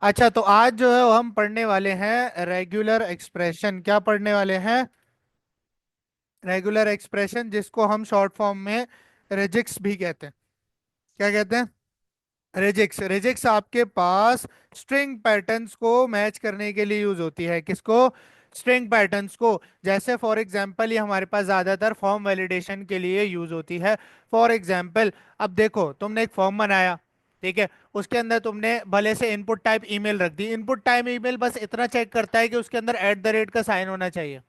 अच्छा, तो आज जो है वो हम पढ़ने वाले हैं रेगुलर एक्सप्रेशन। क्या पढ़ने वाले हैं? रेगुलर एक्सप्रेशन, जिसको हम शॉर्ट फॉर्म में रेजिक्स भी कहते हैं। क्या कहते हैं? रेजिक्स। रेजिक्स आपके पास स्ट्रिंग पैटर्न्स को मैच करने के लिए यूज होती है। किसको? स्ट्रिंग पैटर्न्स को। जैसे फॉर एग्जांपल ये हमारे पास ज्यादातर फॉर्म वैलिडेशन के लिए यूज होती है। फॉर एग्जांपल, अब देखो तुमने एक फॉर्म बनाया, ठीक है। उसके अंदर तुमने भले से इनपुट टाइप ईमेल रख दी। इनपुट टाइप ईमेल बस इतना चेक करता है कि उसके अंदर एट द रेट का साइन होना चाहिए।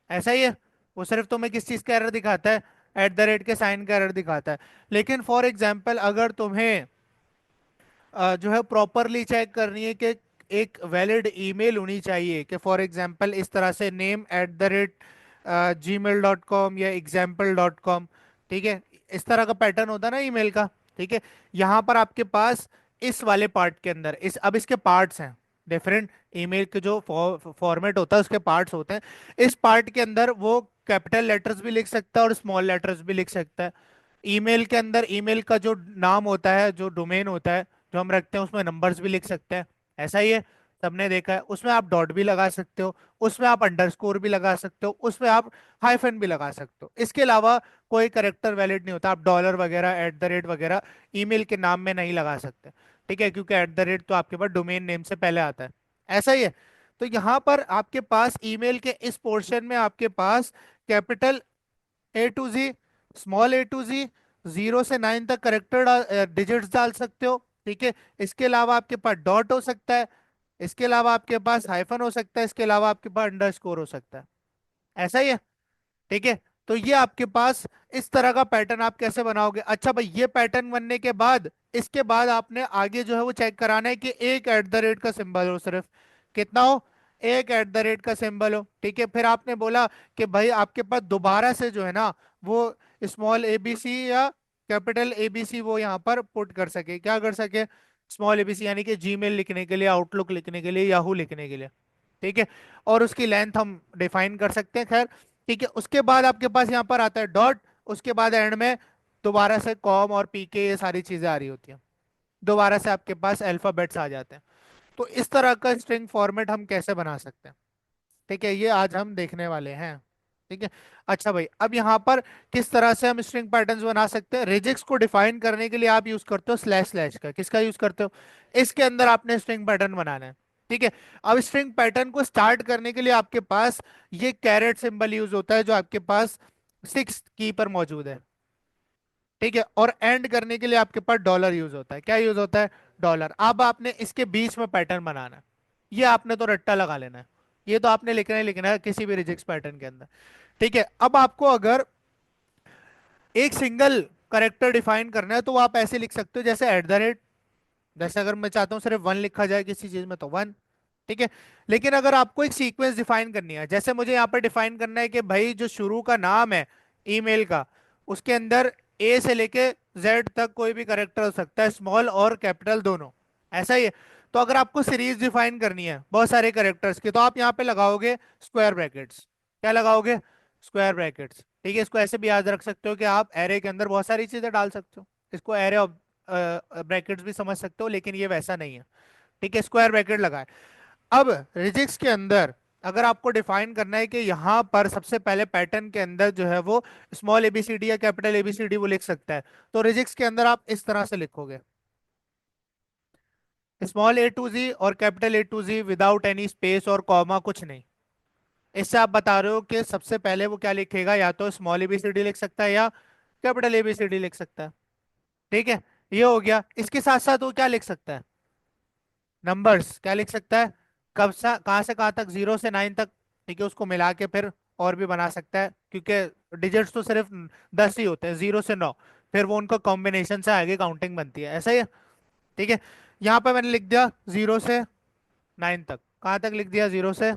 ऐसा ही है। वो सिर्फ तुम्हें किस चीज का एरर दिखाता है? एट द रेट के साइन का एरर दिखाता है। लेकिन फॉर एग्जाम्पल अगर तुम्हें जो है प्रॉपरली चेक करनी है कि एक वैलिड ईमेल होनी चाहिए, कि फॉर एग्जांपल इस तरह से name@gmail.com या example.com, ठीक है। इस तरह का पैटर्न होता है ना ईमेल का, ठीक है। यहाँ पर आपके पास इस वाले पार्ट के अंदर इस अब इसके पार्ट्स हैं डिफरेंट। ईमेल के जो फॉर्मेट होता है उसके पार्ट्स होते हैं। इस पार्ट के अंदर वो कैपिटल लेटर्स भी लिख सकता है और स्मॉल लेटर्स भी लिख सकता है। ईमेल के अंदर ईमेल का जो नाम होता है, जो डोमेन होता है जो हम रखते हैं, उसमें नंबर्स भी लिख सकते हैं। ऐसा ही है, सबने देखा है। उसमें आप डॉट भी लगा सकते हो, उसमें आप अंडरस्कोर भी लगा सकते हो, उसमें आप हाइफन भी लगा सकते हो। इसके अलावा कोई करेक्टर वैलिड नहीं होता। आप डॉलर वगैरह, एट द रेट वगैरह ईमेल के नाम में नहीं लगा सकते, ठीक है, क्योंकि एट द रेट तो आपके पास डोमेन नेम से पहले आता है। ऐसा ही है। तो यहाँ पर आपके पास ईमेल के इस पोर्शन में आपके पास capital A to Z, small A to Z, 0 से 9 तक करेक्टर डिजिट्स डाल सकते हो, ठीक है। इसके अलावा आपके पास डॉट हो सकता है, इसके अलावा आपके पास हाइफन हो सकता है, इसके अलावा आपके पास अंडरस्कोर हो सकता है। ऐसा ही है, ठीक है। तो ये आपके पास इस तरह का पैटर्न आप कैसे बनाओगे? अच्छा भाई, ये पैटर्न बनने के बाद इसके बाद आपने आगे जो है वो चेक कराना है कि एक एट द रेट का सिंबल हो, सिर्फ कितना हो? एक एट द रेट का सिंबल हो, ठीक है। फिर आपने बोला कि भाई आपके पास दोबारा से जो है ना वो स्मॉल ABC या कैपिटल ABC वो यहाँ पर पुट कर सके। क्या कर सके? स्मॉल ABC, यानी कि जीमेल लिखने के लिए, आउटलुक लिखने के लिए, याहू लिखने के लिए, ठीक है। और उसकी लेंथ हम डिफाइन कर सकते हैं, खैर, ठीक है। उसके बाद आपके पास यहाँ पर आता है डॉट। उसके बाद एंड में दोबारा से कॉम और पीके, ये सारी चीजें आ रही होती हैं। दोबारा से आपके पास अल्फाबेट्स आ जाते हैं। तो इस तरह का स्ट्रिंग फॉर्मेट हम कैसे बना सकते हैं, ठीक है, ये आज हम देखने वाले हैं, ठीक है। अच्छा भाई, अब यहाँ पर किस तरह से हम स्ट्रिंग पैटर्न्स बना सकते हैं? रिजिक्स को डिफाइन करने के लिए आप यूज करते हो स्लैश स्लैश का। किसका यूज करते हो? इसके अंदर आपने स्ट्रिंग पैटर्न बनाना है, ठीक है। अब स्ट्रिंग पैटर्न को स्टार्ट करने के लिए आपके पास ये कैरेट सिंबल यूज होता है, जो आपके पास 6th की पर मौजूद है, ठीक है। और एंड करने के लिए आपके पास डॉलर यूज होता है। क्या यूज होता है? डॉलर। अब आपने इसके बीच में पैटर्न बनाना है। ये आपने तो रट्टा लगा लेना है। ये तो आपने लिखना ही लिखना है किसी भी रिजिक्स पैटर्न के अंदर, ठीक है। अब आपको अगर एक सिंगल करेक्टर डिफाइन करना है तो वो आप ऐसे लिख सकते हो जैसे एट द रेट। जैसे अगर मैं चाहता हूँ सिर्फ वन लिखा जाए किसी चीज में तो वन, ठीक है। लेकिन अगर आपको एक सीक्वेंस डिफाइन करनी है, जैसे मुझे यहाँ पर डिफाइन करना है कि भाई जो शुरू का नाम है ईमेल का, उसके अंदर ए से लेके जेड तक कोई भी करेक्टर हो सकता है, स्मॉल और कैपिटल दोनों। ऐसा ही है। तो अगर आपको सीरीज डिफाइन करनी है बहुत सारे करेक्टर्स की, तो आप यहाँ पे लगाओगे स्क्वायर ब्रैकेट्स। क्या लगाओगे? स्क्वायर ब्रैकेट्स, ठीक है। इसको ऐसे भी याद रख सकते हो कि आप एरे के अंदर बहुत सारी चीजें डाल सकते हो। इसको एरे ऑफ ब्रैकेट्स भी समझ सकते हो, लेकिन ये वैसा नहीं है, ठीक है। स्क्वायर ब्रैकेट लगाए। अब रिजिक्स के अंदर अगर आपको डिफाइन करना है कि यहाँ पर सबसे पहले पैटर्न के अंदर जो है वो स्मॉल ABCD या कैपिटल ABCD वो लिख सकता है, तो रिजिक्स के अंदर आप इस तरह से लिखोगे, स्मॉल A to Z और capital A to Z without any space और कॉमा, कुछ नहीं। इससे आप बता रहे हो कि सबसे पहले वो क्या लिखेगा, या तो स्मॉल ABCD लिख सकता है या कैपिटल ABCD लिख सकता है, ठीक है। ये हो गया। इसके साथ साथ वो क्या लिख सकता है? नंबर्स। क्या लिख सकता है? कब से कहाँ तक? 0 से 9 तक, ठीक है। उसको मिला के फिर और भी बना सकता है, क्योंकि डिजिट्स तो सिर्फ 10 ही होते हैं, 0 से 9। फिर वो उनका कॉम्बिनेशन से आगे काउंटिंग बनती है। ऐसा ही है, ठीक है। यहाँ पे मैंने लिख दिया 0 से 9 तक। कहाँ तक लिख दिया? 0 से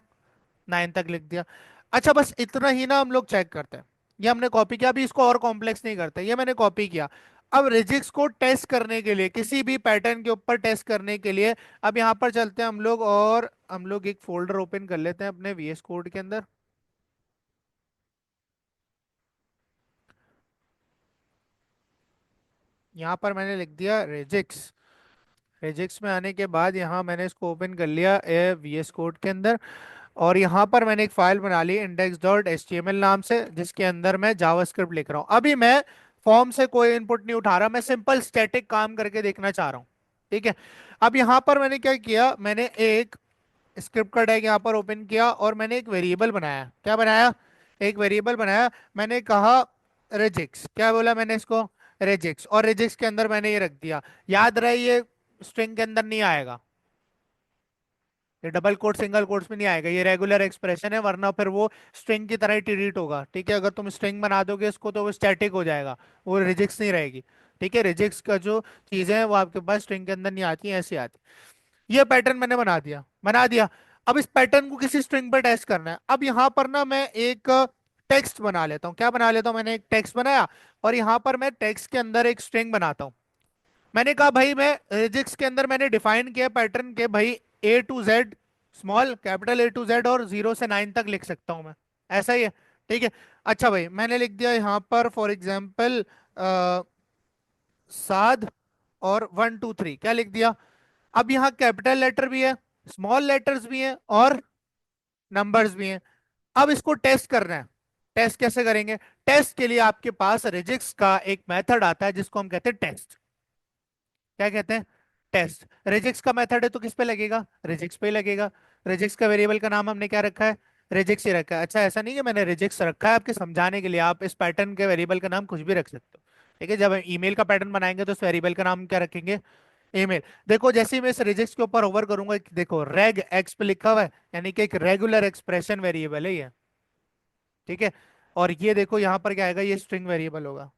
9 तक लिख दिया। अच्छा, बस इतना ही ना हम लोग चेक करते हैं। ये हमने कॉपी किया, अभी इसको और कॉम्प्लेक्स नहीं करते, ये मैंने कॉपी किया। अब रिजिक्स को टेस्ट करने के लिए, किसी भी पैटर्न के ऊपर टेस्ट करने के लिए, अब यहाँ पर चलते हैं हम लोग, और हम लोग एक फोल्डर ओपन कर लेते हैं अपने VS कोड के अंदर। यहाँ पर मैंने लिख दिया रिजिक्स, रिजिक्स में आने के बाद यहाँ मैंने इसको ओपन कर लिया VS कोड के अंदर। और यहाँ पर मैंने एक फाइल बना ली index.html नाम से, जिसके अंदर मैं जावास्क्रिप्ट लिख रहा हूँ। अभी मैं फॉर्म से कोई इनपुट नहीं उठा रहा, मैं सिंपल स्टैटिक काम करके देखना चाह रहा हूँ। ठीक है। अब यहाँ पर मैंने क्या किया, मैंने एक स्क्रिप्ट का टैग यहाँ पर ओपन किया और मैंने एक वेरिएबल बनाया। क्या बनाया? एक वेरिएबल बनाया। मैंने कहा रेजिक्स, क्या बोला मैंने इसको? रेजिक्स। और रेजिक्स के अंदर मैंने ये रख दिया। याद रहे ये स्ट्रिंग के अंदर नहीं आएगा, ये डबल कोट सिंगल कोट्स में नहीं आएगा, ये रेगुलर एक्सप्रेशन है, वरना फिर वो स्ट्रिंग की तरह ही ट्रीट होगा। ठीक है, अगर तुम स्ट्रिंग बना दोगे इसको तो वो स्टैटिक हो जाएगा, वो रिजिक्स नहीं रहेगी। ठीक है, रिजिक्स का जो चीजें हैं वो आपके पास स्ट्रिंग के अंदर नहीं आती हैं, ऐसी आती। ये पैटर्न मैंने बना दिया। अब इस पैटर्न को किसी स्ट्रिंग पर टेस्ट करना है। अब यहाँ पर ना मैं एक टेक्स्ट बना लेता हूँ। क्या बना लेता हूँ? मैंने एक टेक्स्ट बनाया और यहाँ पर मैं टेक्स्ट के अंदर एक स्ट्रिंग बनाता हूँ। मैंने कहा भाई, मैं रिजिक्स के अंदर मैंने डिफाइन किया पैटर्न के, भाई A to Z, small capital A to Z और 0 से 9 तक लिख सकता हूं मैं। ऐसा ही है। ठीक है। अच्छा भाई, मैंने लिख दिया यहाँ पर फॉर एग्जाम्पल साध और 1 2 3, क्या लिख दिया? अब यहाँ कैपिटल लेटर भी है, स्मॉल लेटर्स भी हैं और नंबर्स भी हैं। अब इसको टेस्ट करना है। टेस्ट कैसे करेंगे? टेस्ट के लिए आपके पास रिजिक्स का एक मेथड आता है जिसको हम कहते हैं टेस्ट। क्या कहते हैं? टेस्ट। रिजिक्स का मेथड है तो किस पे लगेगा? रिजिक्स पे ही लगेगा। रिजिक्स का वेरिएबल का नाम हमने क्या रखा है? रिजिक्स ही रखा है। अच्छा, ऐसा नहीं कि मैंने रिजिक्स रखा है आपके समझाने के लिए, आप इस पैटर्न के वेरिएबल का नाम कुछ भी रख सकते हो। ठीक है, जब ईमेल का पैटर्न बनाएंगे तो उस वेरिएबल का नाम क्या रखेंगे? ईमेल। देखो जैसे ही मैं इस रिजिक्स के ऊपर ओवर करूंगा, देखो रेग एक्स पे लिखा हुआ है, यानी कि एक रेगुलर एक्सप्रेशन वेरिएबल है ये। ठीक है। और ये देखो यहाँ पर क्या आएगा, ये स्ट्रिंग वेरिएबल होगा।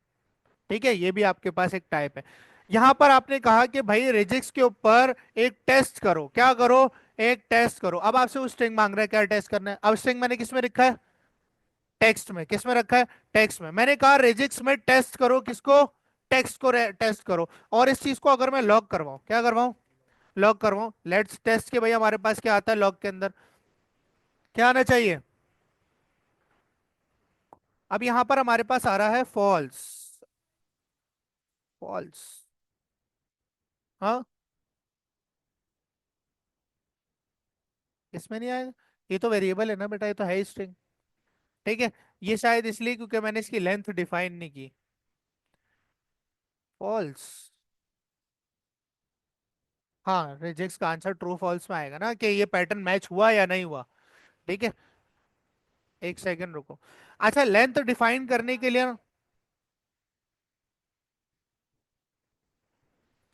ठीक है, ये भी आपके पास एक टाइप है। यहां पर आपने कहा कि भाई रिजिक्स के ऊपर एक टेस्ट करो। क्या करो? एक टेस्ट करो। अब आपसे वो स्ट्रिंग मांग रहा है, क्या टेस्ट करना है? अब स्ट्रिंग मैंने किस में रखा है? टेक्स्ट में। किस में रखा है? टेक्स्ट में। मैंने कहा रिजिक्स में टेस्ट करो, किसको? टेक्स्ट को टेस्ट करो। और इस चीज को अगर मैं लॉग करवाऊं, क्या करवाऊं? लॉग करवाऊं। लेट्स टेस्ट के भाई हमारे पास क्या आता है लॉग के अंदर? क्या आना चाहिए? अब यहां पर हमारे पास आ रहा है फॉल्स। फॉल्स। हाँ, इसमें नहीं आएगा। ये तो वेरिएबल है ना बेटा, ये तो है स्ट्रिंग। ठीक है। ये शायद इसलिए क्योंकि मैंने इसकी लेंथ डिफाइन नहीं की। फॉल्स। हाँ, रिजेक्ट्स का आंसर ट्रू फॉल्स में आएगा ना, कि ये पैटर्न मैच हुआ या नहीं हुआ। ठीक है, एक सेकंड रुको। अच्छा, लेंथ डिफाइन करने के लिए,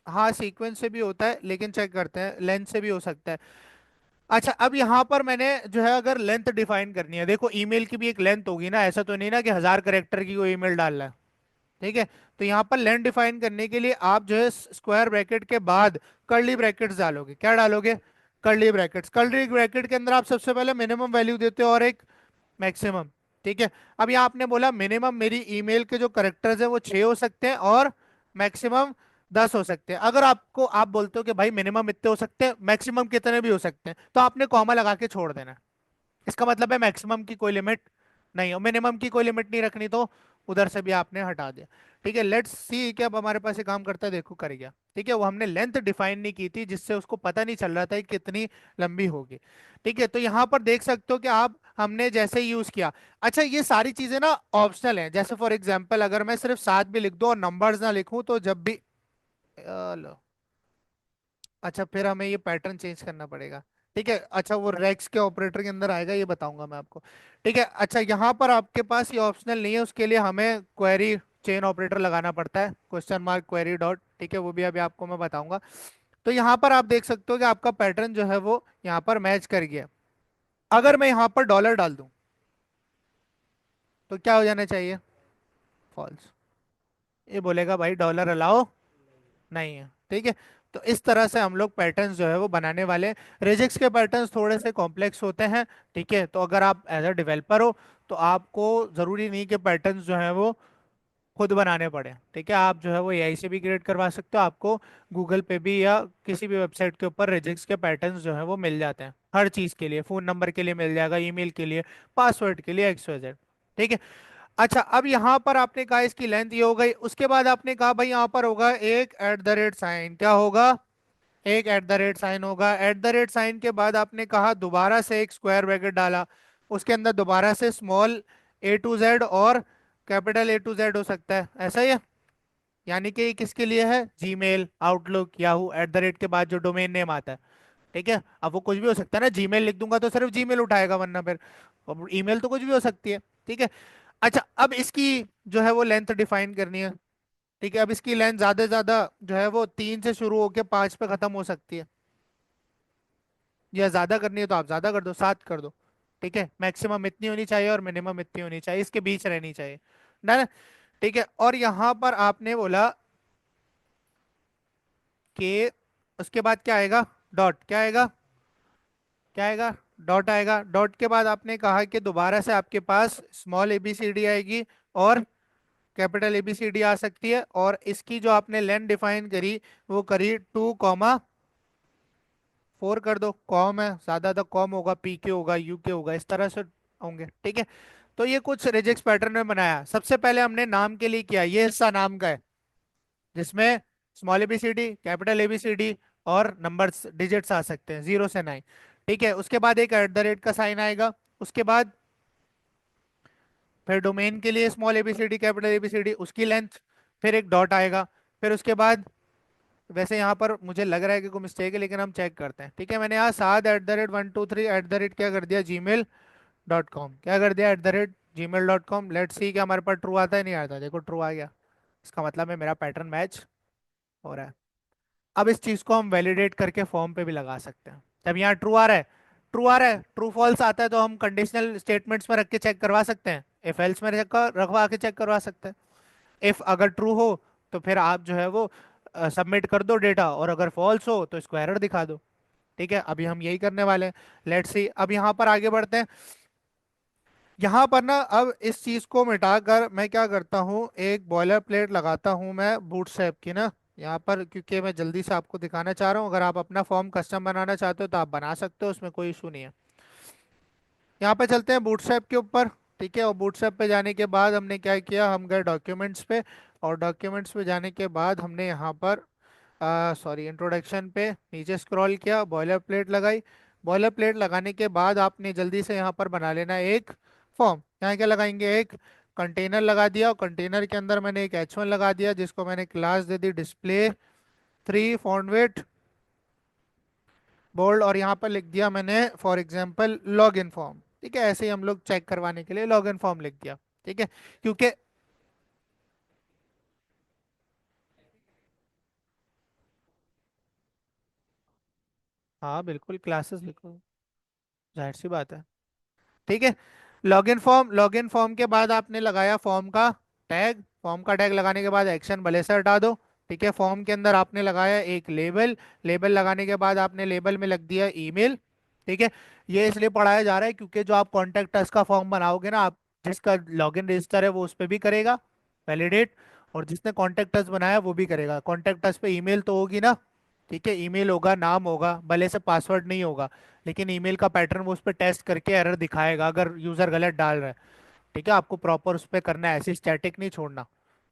हाँ सीक्वेंस से भी होता है, लेकिन चेक करते हैं, लेंथ से भी हो सकता है। अच्छा, अब यहाँ पर मैंने जो है अगर लेंथ डिफाइन करनी है, देखो ईमेल की भी एक लेंथ होगी ना, ऐसा तो नहीं ना कि 1000 कैरेक्टर की कोई ईमेल डाल रहा है। ठीक है। तो यहाँ पर लेंथ डिफाइन करने के लिए आप जो है स्क्वायर ब्रैकेट के बाद कर्ली ब्रैकेट्स डालोगे। क्या डालोगे? Curly brackets. कर्ली ब्रैकेट के अंदर आप सबसे पहले मिनिमम वैल्यू देते हो और एक मैक्सिमम। ठीक है। अब यहाँ आपने बोला मिनिमम मेरी ईमेल के जो करेक्टर्स है वो 6 हो सकते हैं और मैक्सिमम 10 हो सकते हैं। अगर आपको आप बोलते हो कि भाई मिनिमम इतने हो सकते हैं, मैक्सिमम कितने भी हो सकते हैं, तो आपने कॉमा लगा के छोड़ देना है। इसका मतलब है मैक्सिमम की कोई लिमिट नहीं हो, मिनिमम की कोई लिमिट नहीं रखनी, तो उधर से भी आपने हटा दिया। ठीक है, लेट्स सी कि अब हमारे पास ये काम करता है, देखो कर गया। ठीक है, वो हमने लेंथ डिफाइन नहीं की थी, जिससे उसको पता नहीं चल रहा था कि कितनी लंबी होगी। ठीक है, तो यहाँ पर देख सकते हो कि आप हमने जैसे यूज किया। अच्छा, ये सारी चीजें ना ऑप्शनल हैं, जैसे फॉर एग्जाम्पल अगर मैं सिर्फ 7 भी लिख दूं और नंबर्स ना लिखूं तो जब भी लो। अच्छा, फिर हमें ये पैटर्न चेंज करना पड़ेगा। ठीक है। अच्छा, वो रेक्स के ऑपरेटर के अंदर आएगा, ये बताऊंगा मैं आपको। ठीक है। अच्छा, यहाँ पर आपके पास ये ऑप्शनल नहीं है, उसके लिए हमें क्वेरी चेन ऑपरेटर लगाना पड़ता है, क्वेश्चन मार्क क्वेरी डॉट। ठीक है, वो भी अभी आपको मैं बताऊंगा। तो यहाँ पर आप देख सकते हो कि आपका पैटर्न जो है वो यहाँ पर मैच कर गया। अगर मैं यहाँ पर डॉलर डाल दूं तो क्या हो जाना चाहिए? फॉल्स। ये बोलेगा भाई डॉलर अलाउ नहीं है। ठीक है। तो इस तरह से हम लोग पैटर्न्स जो है वो बनाने वाले हैं। रिजिक्स के पैटर्न्स थोड़े से कॉम्प्लेक्स होते हैं। ठीक है, तो अगर आप एज अ डेवलपर हो तो आपको जरूरी नहीं कि पैटर्न्स जो है वो खुद बनाने पड़े। ठीक है, आप जो है वो एआई से भी क्रिएट करवा सकते हो। आपको गूगल पे भी या किसी भी वेबसाइट के ऊपर रिजिक्स के पैटर्न्स जो है वो मिल जाते हैं, हर चीज के लिए, फोन नंबर के लिए मिल जाएगा, ईमेल के लिए, पासवर्ड के लिए, XYZ। ठीक है। अच्छा, अब यहां पर आपने कहा इसकी लेंथ ये हो गई, उसके बाद आपने कहा भाई यहां पर होगा एक @ साइन। क्या होगा? एक एट द रेट साइन होगा। एट द रेट साइन के बाद आपने कहा दोबारा से एक स्क्वायर ब्रैकेट डाला, उसके अंदर दोबारा से स्मॉल A to Z और कैपिटल A to Z हो सकता है, ऐसा ही है। यानी कि ये किसके लिए है? Gmail, outlook, Yahoo, at the rate के बाद जो डोमेन नेम आता है। ठीक है, अब वो कुछ भी हो सकता है ना, जीमेल लिख दूंगा तो सिर्फ जीमेल उठाएगा, वरना फिर ईमेल तो कुछ भी हो सकती है। ठीक है। अच्छा, अब इसकी जो है वो लेंथ डिफाइन करनी है। ठीक है, अब इसकी लेंथ ज्यादा से ज्यादा जो है वो 3 से शुरू होकर 5 पे खत्म हो सकती है, या ज्यादा करनी है तो आप ज्यादा कर दो, 7 कर दो। ठीक है, मैक्सिमम इतनी होनी चाहिए और मिनिमम इतनी होनी चाहिए, इसके बीच रहनी चाहिए ना। ठीक है, और यहाँ पर आपने बोला कि उसके बाद क्या आएगा? डॉट। क्या आएगा? क्या आएगा? डॉट आएगा। डॉट के बाद आपने कहा कि दोबारा से आपके पास स्मॉल ABCD आएगी और कैपिटल ABCD आ सकती है, और इसकी जो आपने लेंथ डिफाइन करी वो करी 2,4 कर दो। कॉम है, ज्यादा तो कॉम होगा, PK होगा, UK होगा, इस तरह से होंगे। ठीक है, तो ये कुछ रिजेक्ट पैटर्न में बनाया। सबसे पहले हमने नाम के लिए किया, ये हिस्सा नाम का है जिसमें स्मॉल ABCD, कैपिटल ABCD और नंबर्स, डिजिट्स आ सकते हैं 0 से 9। ठीक है, उसके बाद एक एट द रेट का साइन आएगा, उसके बाद फिर डोमेन के लिए स्मॉल ABCD, कैपिटल ABCD, उसकी लेंथ, फिर एक डॉट आएगा, फिर उसके बाद, वैसे यहाँ पर मुझे लग रहा है कि कोई मिस्टेक है लेकिन हम चेक करते हैं। ठीक है, मैंने यहाँ 7@123 क्या कर दिया, gmail.com, क्या कर दिया, @gmail.com। लेट्स सी क्या हमारे पास ट्रू आता है, नहीं आता। देखो ट्रू आ गया, इसका मतलब है मेरा पैटर्न मैच हो रहा है। अब इस चीज को हम वैलिडेट करके फॉर्म पे भी लगा सकते हैं। जब यहाँ ट्रू आ रहा है, ट्रू आ रहा है, ट्रू फॉल्स आता है, तो हम कंडीशनल स्टेटमेंट्स में रख के चेक करवा सकते हैं, इफ एल्स में रखवा के चेक करवा सकते हैं। इफ अगर ट्रू हो तो फिर आप जो है वो सबमिट कर दो डेटा, और अगर फॉल्स हो तो इसको एरर दिखा दो। ठीक है, अभी हम यही करने वाले हैं। लेट्स सी, अब यहाँ पर आगे बढ़ते हैं। यहाँ पर ना अब इस चीज को मिटाकर मैं क्या करता हूँ, एक बॉयलर प्लेट लगाता हूँ मैं बूटस्ट्रैप की ना यहाँ पर, क्योंकि मैं जल्दी से आपको दिखाना चाह रहा हूँ। अगर आप अपना फॉर्म कस्टम बनाना चाहते हो तो आप बना सकते हो, उसमें कोई इशू नहीं है। यहाँ पे चलते हैं बूटस्ट्रैप के ऊपर। ठीक है, और बूटस्ट्रैप पे जाने के बाद हमने क्या किया, हम गए डॉक्यूमेंट्स पे, और डॉक्यूमेंट्स पे जाने के बाद हमने यहाँ पर सॉरी इंट्रोडक्शन पे नीचे स्क्रॉल किया, बॉयलर प्लेट लगाई। बॉयलर प्लेट लगाने के बाद आपने जल्दी से यहाँ पर बना लेना है एक फॉर्म। यहाँ क्या लगाएंगे, एक कंटेनर लगा दिया, और कंटेनर के अंदर मैंने एक H1 लगा दिया, जिसको मैंने क्लास दे दी display3 फॉन्ट वेट बोल्ड, और यहाँ पर लिख दिया मैंने for example log in form. ठीक है, ऐसे ही हम लोग चेक करवाने के लिए लॉग इन फॉर्म लिख दिया। ठीक है, क्योंकि हाँ बिल्कुल क्लासेस लिखो, जाहिर सी बात है। ठीक है, लॉगिन फॉर्म, लॉगिन फॉर्म के बाद आपने लगाया फॉर्म का टैग। फॉर्म का टैग लगाने के बाद एक्शन भले से हटा दो। ठीक है, फॉर्म के अंदर आपने लगाया एक लेबल। लेबल लगाने के बाद आपने लेबल में लग दिया ईमेल। ठीक है, ये इसलिए पढ़ाया जा रहा है क्योंकि जो आप कॉन्टेक्ट अस का फॉर्म बनाओगे ना, आप जिसका लॉगिन रजिस्टर है वो उस पर भी करेगा वैलिडेट, और जिसने कॉन्टेक्ट अस बनाया वो भी करेगा। कॉन्टेक्ट अस पे ईमेल तो होगी ना। ठीक है, ईमेल होगा, नाम होगा, भले से पासवर्ड नहीं होगा, लेकिन ईमेल का पैटर्न वो उस पर टेस्ट करके एरर दिखाएगा अगर यूजर गलत डाल रहा है। ठीक है, आपको प्रॉपर उस पर करना है, ऐसी स्टैटिक नहीं छोड़ना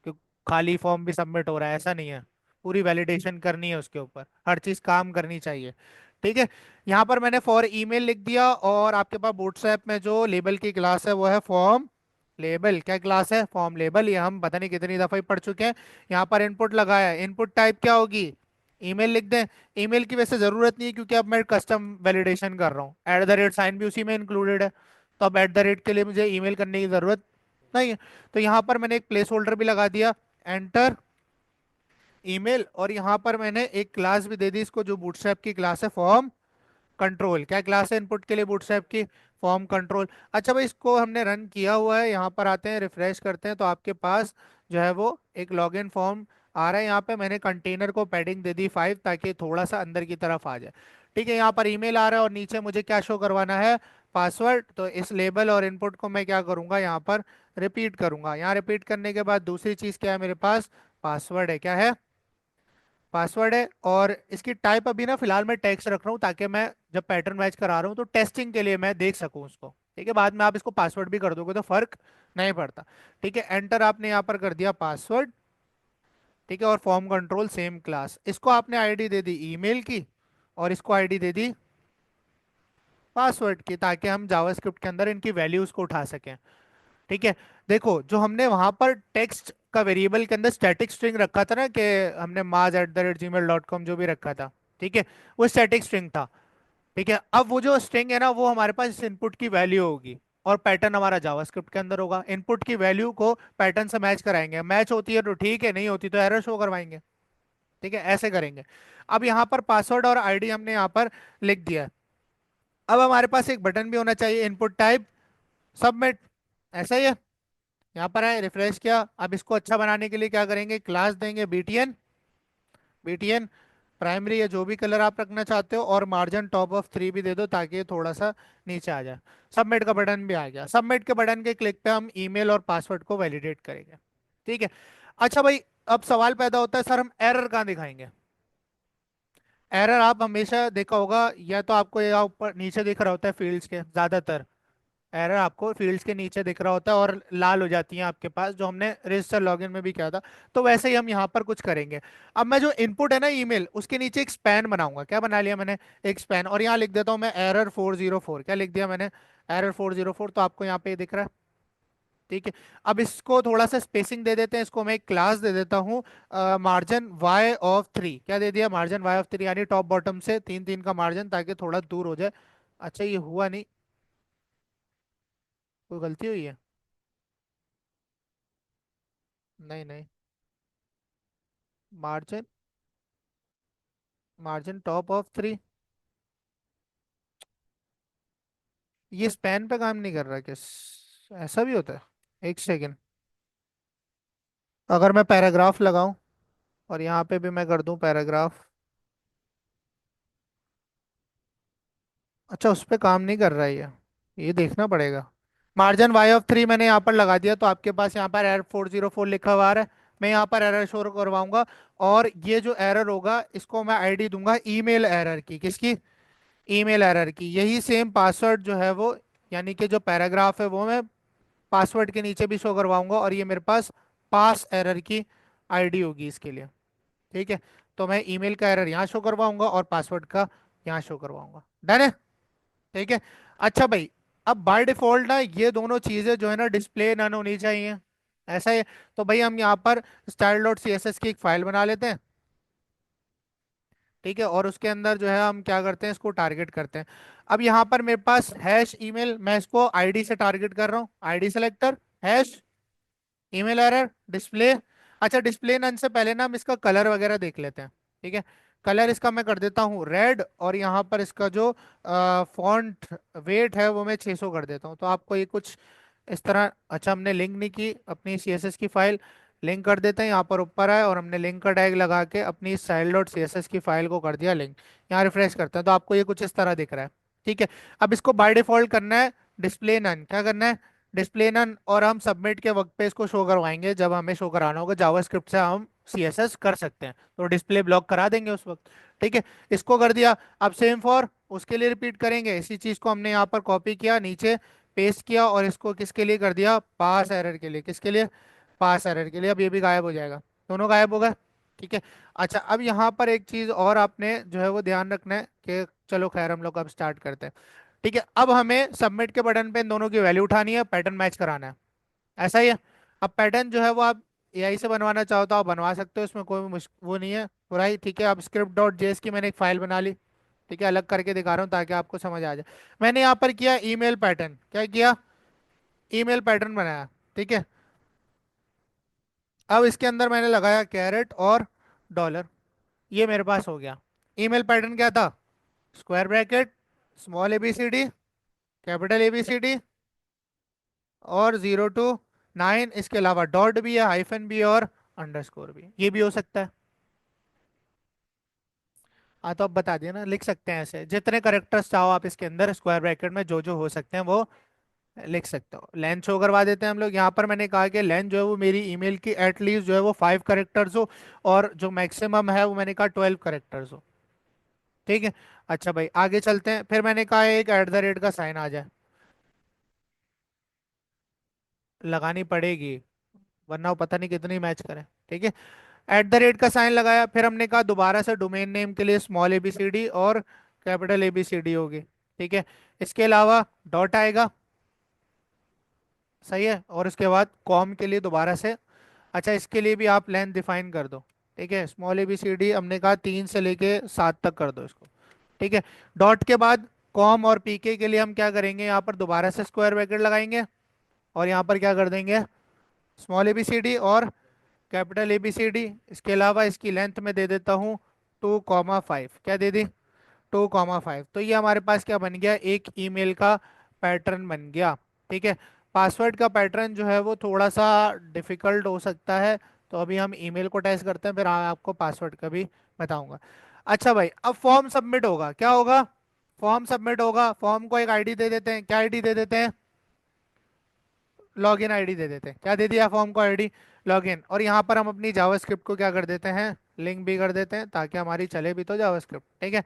कि खाली फॉर्म भी सबमिट हो रहा है, ऐसा नहीं है। पूरी वैलिडेशन करनी है उसके ऊपर, हर चीज काम करनी चाहिए। ठीक है, यहाँ पर मैंने फॉर ईमेल लिख दिया, और आपके पास बूटस्ट्रैप में जो लेबल की क्लास है वो है फॉर्म लेबल। क्या क्लास है? Form label. ये हम पता नहीं कितनी दफा ही पढ़ चुके हैं। यहाँ पर इनपुट लगाया है, इनपुट टाइप क्या होगी, ईमेल लिख दें। ईमेल की वैसे जरूरत नहीं है क्योंकि अब मैं कस्टम वैलिडेशन कर रहा हूँ, एट द रेट साइन भी उसी में इंक्लूडेड है, तो अब एट द रेट के लिए मुझे ईमेल करने की जरूरत नहीं है। तो यहाँ पर मैंने एक प्लेस होल्डर भी लगा दिया, एंटर ईमेल, और यहाँ पर मैंने एक क्लास भी दे दी इसको, जो बूटस्ट्रैप की क्लास है फॉर्म कंट्रोल। क्या क्लास है इनपुट के लिए बूटस्ट्रैप की? Form control. अच्छा भाई, इसको हमने रन किया हुआ है, यहाँ पर आते हैं रिफ्रेश करते हैं तो आपके पास जो है वो एक लॉगिन फॉर्म आ रहा है। यहाँ पे मैंने कंटेनर को पैडिंग दे दी 5 ताकि थोड़ा सा अंदर की तरफ आ जाए। ठीक है, यहाँ पर ईमेल आ रहा है और नीचे मुझे क्या शो करवाना है, पासवर्ड। तो इस लेबल और इनपुट को मैं क्या करूंगा, यहाँ पर रिपीट करूंगा। यहाँ रिपीट करने के बाद दूसरी चीज क्या है मेरे पास, पासवर्ड है। क्या है? पासवर्ड है, और इसकी टाइप अभी ना फिलहाल मैं टेक्स्ट रख रहा हूँ ताकि मैं जब पैटर्न मैच करा रहा हूँ तो टेस्टिंग के लिए मैं देख सकूँ उसको। ठीक है, बाद में आप इसको पासवर्ड भी कर दोगे तो फर्क नहीं पड़ता। ठीक है, एंटर आपने यहाँ पर कर दिया पासवर्ड, ठीक है, और फॉर्म कंट्रोल सेम क्लास, इसको आपने आईडी दे दी ईमेल की, और इसको आईडी दे दी पासवर्ड की, ताकि हम जावास्क्रिप्ट के अंदर इनकी वैल्यूज को उठा सकें। ठीक है। देखो, जो हमने वहां पर टेक्स्ट का वेरिएबल के अंदर स्टैटिक स्ट्रिंग रखा था ना, कि हमने maz@gmail.com जो भी रखा था, ठीक है, वो स्टैटिक स्ट्रिंग था। ठीक है, अब वो जो स्ट्रिंग है ना, वो हमारे पास इस इनपुट की वैल्यू होगी, और पैटर्न हमारा जावास्क्रिप्ट के अंदर होगा। इनपुट की वैल्यू को पैटर्न से मैच कराएंगे, मैच होती है तो ठीक है, नहीं होती तो एरर शो करवाएंगे। ठीक है, ऐसे करेंगे। अब यहाँ पर पासवर्ड और आईडी हमने यहाँ पर लिख दिया है। अब हमारे पास एक बटन भी होना चाहिए, इनपुट टाइप सबमिट, ऐसा ही है। यहाँ पर है, रिफ्रेश किया। अब इसको अच्छा बनाने के लिए क्या करेंगे, क्लास देंगे बीटीएन, बीटीएन प्राइमरी या जो भी कलर आप रखना चाहते हो, और मार्जिन टॉप ऑफ 3 भी दे दो, ताकि ये थोड़ा सा नीचे आ जाए। सबमिट का बटन भी आ गया। सबमिट के बटन के क्लिक पे हम ईमेल और पासवर्ड को वैलिडेट करेंगे। ठीक है। अच्छा भाई, अब सवाल पैदा होता है, सर हम एरर कहाँ दिखाएंगे। एरर आप हमेशा देखा होगा, या तो आपको यहाँ ऊपर नीचे दिख रहा होता है फील्ड्स के ज्यादातर। एरर आपको फील्ड्स के नीचे दिख रहा होता है, और लाल हो जाती है आपके पास, जो हमने रजिस्टर लॉगिन में भी किया था। तो वैसे ही हम यहाँ पर कुछ करेंगे। अब मैं जो इनपुट है ना ईमेल, उसके नीचे एक स्पैन बनाऊंगा। क्या बना लिया मैंने, एक स्पैन, और यहाँ लिख देता हूँ मैं error 404। क्या लिख दिया मैंने, error 404, तो आपको यहाँ पे दिख रहा है। ठीक है। अब इसको थोड़ा सा स्पेसिंग दे देते हैं, इसको मैं एक क्लास दे देता हूँ margin y of 3। क्या दे दिया, margin y of 3, यानी टॉप बॉटम से 3 3 का मार्जिन, ताकि थोड़ा दूर हो जाए। अच्छा, ये हुआ नहीं, कोई गलती हुई है। नहीं नहीं, मार्जिन, मार्जिन टॉप ऑफ 3, ये स्पैन पे काम नहीं कर रहा, किस, ऐसा भी होता है। एक सेकेंड, अगर मैं पैराग्राफ लगाऊं, और यहाँ पे भी मैं कर दूं पैराग्राफ, अच्छा उस पे काम नहीं कर रहा है ये देखना पड़ेगा। margin y of 3 मैंने यहाँ पर लगा दिया, तो आपके पास यहाँ पर error 404 लिखा हुआ आ रहा है। मैं यहाँ पर एरर शो करवाऊंगा, और ये जो एरर होगा, इसको मैं आईडी दूंगा ईमेल एरर की। किसकी, ईमेल एरर की। यही सेम पासवर्ड जो है वो, यानी कि जो पैराग्राफ है वो मैं पासवर्ड के नीचे भी शो करवाऊंगा, और ये मेरे पास पास एरर की आईडी होगी इसके लिए। ठीक है। तो मैं ईमेल का एरर यहाँ शो करवाऊंगा, और पासवर्ड का यहाँ शो करवाऊंगा। डन है। ठीक है। अच्छा भाई, अब बाय डिफॉल्ट ना ये दोनों चीजें जो है ना, डिस्प्ले नन होनी चाहिए, ऐसा है। तो भाई हम यहाँ पर style.css की एक फाइल बना लेते हैं। ठीक है, और उसके अंदर जो है हम क्या करते हैं, इसको टारगेट करते हैं। अब यहाँ पर मेरे पास हैश ईमेल, मैं इसको आईडी से टारगेट कर रहा हूँ, ID selector hash email error display. अच्छा, डिस्प्ले नन से पहले ना हम इसका कलर वगैरह देख लेते हैं। ठीक है, कलर इसका मैं कर देता हूँ रेड, और यहाँ पर इसका जो फॉन्ट वेट है वो मैं 600 कर देता हूँ, तो आपको ये कुछ इस तरह। अच्छा, हमने लिंक नहीं की अपनी सीएसएस की फाइल, लिंक कर देते हैं। यहाँ पर ऊपर आए, और हमने लिंक का टैग लगा के अपनी style.css की फाइल को कर दिया लिंक। यहाँ रिफ्रेश करते हैं, तो आपको ये कुछ इस तरह दिख रहा है। ठीक है। अब इसको बाय डिफॉल्ट करना है डिस्प्ले नन। क्या करना है, डिस्प्ले नन, और हम सबमिट के वक्त पे इसको शो करवाएंगे, जब हमें शो कराना होगा जावास्क्रिप्ट से हम सीएसएस कर सकते हैं, तो डिस्प्ले ब्लॉक करा देंगे उस वक्त। ठीक है, इसको कर दिया। अब सेम फॉर उसके लिए रिपीट करेंगे, इसी चीज को हमने यहाँ पर कॉपी किया, नीचे पेस्ट किया, और इसको किसके लिए कर दिया, पास एरर के लिए। किसके लिए, पास एरर के लिए। अब ये भी गायब हो जाएगा, दोनों गायब हो गए। ठीक है। अच्छा, अब यहाँ पर एक चीज और आपने जो है वो ध्यान रखना है, कि चलो खैर हम लोग अब स्टार्ट करते हैं। ठीक है, अब हमें सबमिट के बटन पे इन दोनों की वैल्यू उठानी है, पैटर्न मैच कराना है, ऐसा ही है। अब पैटर्न जो है वो आप एआई से बनवाना चाहो तो आप बनवा सकते हो, इसमें कोई वो नहीं है पूरा ही। ठीक है, अब script.js की मैंने एक फाइल बना ली। ठीक है, अलग करके दिखा रहा हूँ ताकि आपको समझ आ जाए। मैंने यहाँ पर किया ईमेल पैटर्न, क्या किया, ईमेल पैटर्न बनाया। ठीक है, अब इसके अंदर मैंने लगाया कैरेट और डॉलर, ये मेरे पास हो गया। ईमेल पैटर्न क्या था, square bracket, small ABCD, capital ABCD, और 0 to 9, इसके अलावा डॉट भी है, हाइफन भी है, और अंडरस्कोर भी, ये भी हो सकता है। हाँ, तो अब बता दिया ना, लिख सकते हैं ऐसे जितने करेक्टर्स चाहो आप इसके अंदर स्क्वायर ब्रैकेट में जो जो हो सकते हैं वो लिख सकते हो। लेंथ शो करवा देते हैं हम लोग। यहाँ पर मैंने कहा कि लेंथ जो है वो मेरी ईमेल की एटलीस्ट जो है वो 5 करेक्टर्स हो, और जो मैक्सिमम है वो मैंने कहा 12 करेक्टर्स हो। ठीक है। अच्छा भाई, आगे चलते हैं। फिर मैंने कहा एक @ का साइन आ जाए, लगानी पड़ेगी, वरना वो पता नहीं कितनी मैच करें। ठीक है, @ का साइन लगाया, फिर हमने कहा दोबारा से डोमेन नेम के लिए स्मॉल ABCD और कैपिटल ABCD होगी। ठीक है, इसके अलावा डॉट आएगा, सही है, और उसके बाद कॉम के लिए दोबारा से, अच्छा इसके लिए भी आप लेंथ डिफाइन कर दो। ठीक है, स्मॉल ABCD हमने कहा 3 से लेके 7 तक कर दो इसको। ठीक है, डॉट के बाद कॉम और पीके के लिए हम क्या करेंगे, यहाँ पर दोबारा से स्क्वायर ब्रैकेट लगाएंगे, और यहाँ पर क्या कर देंगे, स्मॉल ABCD और कैपिटल ABCD। इसके अलावा इसकी लेंथ में दे देता हूँ 2,5, क्या दे दी, 2,5। तो ये हमारे पास क्या बन गया, एक ईमेल का पैटर्न बन गया। ठीक है, पासवर्ड का पैटर्न जो है वो थोड़ा सा डिफिकल्ट हो सकता है, तो अभी हम ईमेल को टेस्ट करते हैं, फिर आपको पासवर्ड का भी बताऊंगा। अच्छा भाई, अब फॉर्म सबमिट होगा, क्या होगा, फॉर्म सबमिट होगा। फॉर्म को एक आईडी दे देते हैं, क्या आईडी दे देते हैं, लॉगिन आईडी दे देते हैं। क्या दे दिया फॉर्म को आईडी, लॉगिन। और यहाँ पर हम अपनी जावास्क्रिप्ट को क्या कर देते हैं, लिंक भी कर देते हैं, ताकि हमारी चले भी तो जावास्क्रिप्ट। ठीक है,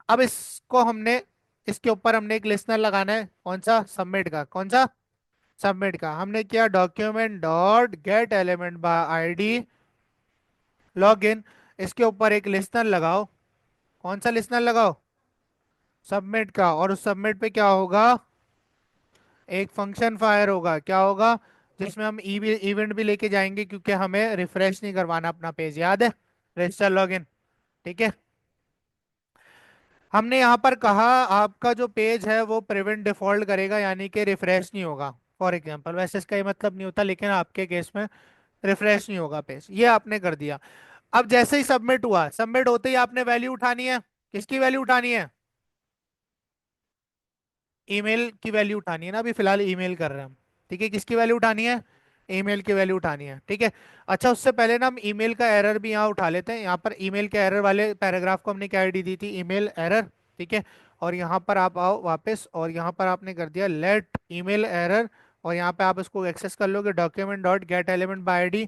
अब इसको हमने, इसके ऊपर हमने एक लिस्नर लगाना है, कौन सा, सबमिट का, कौन सा, सबमिट का। हमने किया document dot get element by ID login, इसके ऊपर एक लिस्नर लगाओ, कौन सा लिस्नर लगाओ, सबमिट का। और उस सबमिट पे क्या होगा, एक फंक्शन फायर होगा, क्या होगा, जिसमें हम इवेंट भी लेके जाएंगे, क्योंकि हमें रिफ्रेश नहीं करवाना अपना पेज, याद है, रजिस्टर लॉगिन। ठीक है, हमने यहाँ पर कहा आपका जो पेज है वो प्रिवेंट डिफॉल्ट करेगा, यानी कि रिफ्रेश नहीं होगा। फॉर एग्जांपल, वैसे इसका ये मतलब नहीं होता, लेकिन आपके केस में रिफ्रेश नहीं होगा पेज, ये आपने कर दिया। अब जैसे ही सबमिट हुआ, सबमिट होते ही आपने वैल्यू उठानी है, किसकी वैल्यू उठानी है, ईमेल की वैल्यू उठानी है ना, अभी फिलहाल ईमेल कर रहे हैं हम। ठीक है, किसकी वैल्यू उठानी है, ईमेल की वैल्यू उठानी है। ठीक है, अच्छा उससे पहले ना हम ईमेल का एरर भी यहाँ उठा लेते हैं। यहाँ पर ईमेल के एरर वाले पैराग्राफ को हमने क्या आईडी दी थी, ईमेल एरर। ठीक है, और यहाँ पर आप आओ वापस, और यहाँ पर आपने कर दिया लेट ईमेल एरर, और यहाँ पे आप इसको एक्सेस कर लोगे, document dot get element by ID,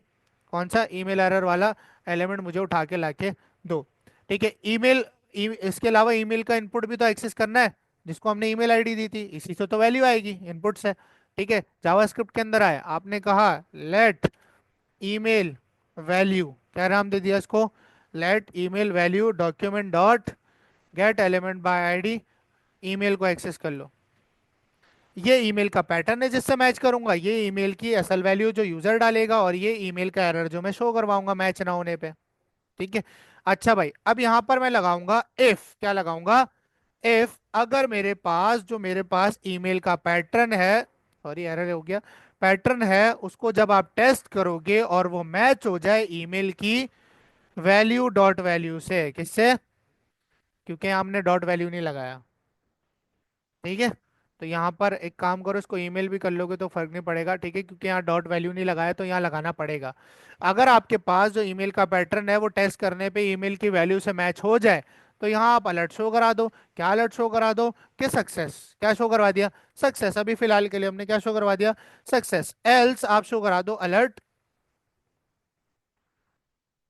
कौन सा, ईमेल एरर वाला एलिमेंट मुझे उठा के लाके दो। ठीक है, ईमेल, इसके अलावा ईमेल का इनपुट भी तो एक्सेस करना है, जिसको हमने ईमेल आईडी दी थी, इसी से तो वैल्यू आएगी, इनपुट से। ठीक है, जावास्क्रिप्ट के अंदर आए, आपने कहा लेट ईमेल वैल्यू, क्या नाम दे दिया इसको, let email value document dot get element by ID, email को एक्सेस कर लो। ये ईमेल का पैटर्न है जिससे मैच करूंगा, ये ईमेल की असल वैल्यू जो यूजर डालेगा, और ये ईमेल का एरर जो मैं शो करवाऊंगा मैच ना होने पे। ठीक है, अच्छा भाई, अब यहां पर मैं लगाऊंगा इफ, क्या लगाऊंगा, इफ अगर मेरे पास, जो मेरे पास ईमेल का पैटर्न है, सॉरी एरर हो गया, पैटर्न है, उसको जब आप टेस्ट करोगे और वो मैच हो जाए ईमेल की वैल्यू डॉट वैल्यू से, किससे, क्योंकि हमने डॉट वैल्यू नहीं लगाया। ठीक है, तो यहाँ पर एक काम करो, इसको ईमेल भी कर लोगे तो फर्क नहीं पड़ेगा। ठीक है, क्योंकि यहाँ डॉट वैल्यू नहीं लगाया, तो यहाँ लगाना पड़ेगा। अगर आपके पास जो ईमेल का पैटर्न है वो टेस्ट करने पे ईमेल की वैल्यू से मैच हो जाए, तो यहाँ आप अलर्ट शो करा दो, क्या अलर्ट शो करा दो, कि सक्सेस, क्या शो करवा दिया, सक्सेस। अभी फिलहाल के लिए हमने क्या शो करवा दिया, सक्सेस। एल्स आप शो करा दो अलर्ट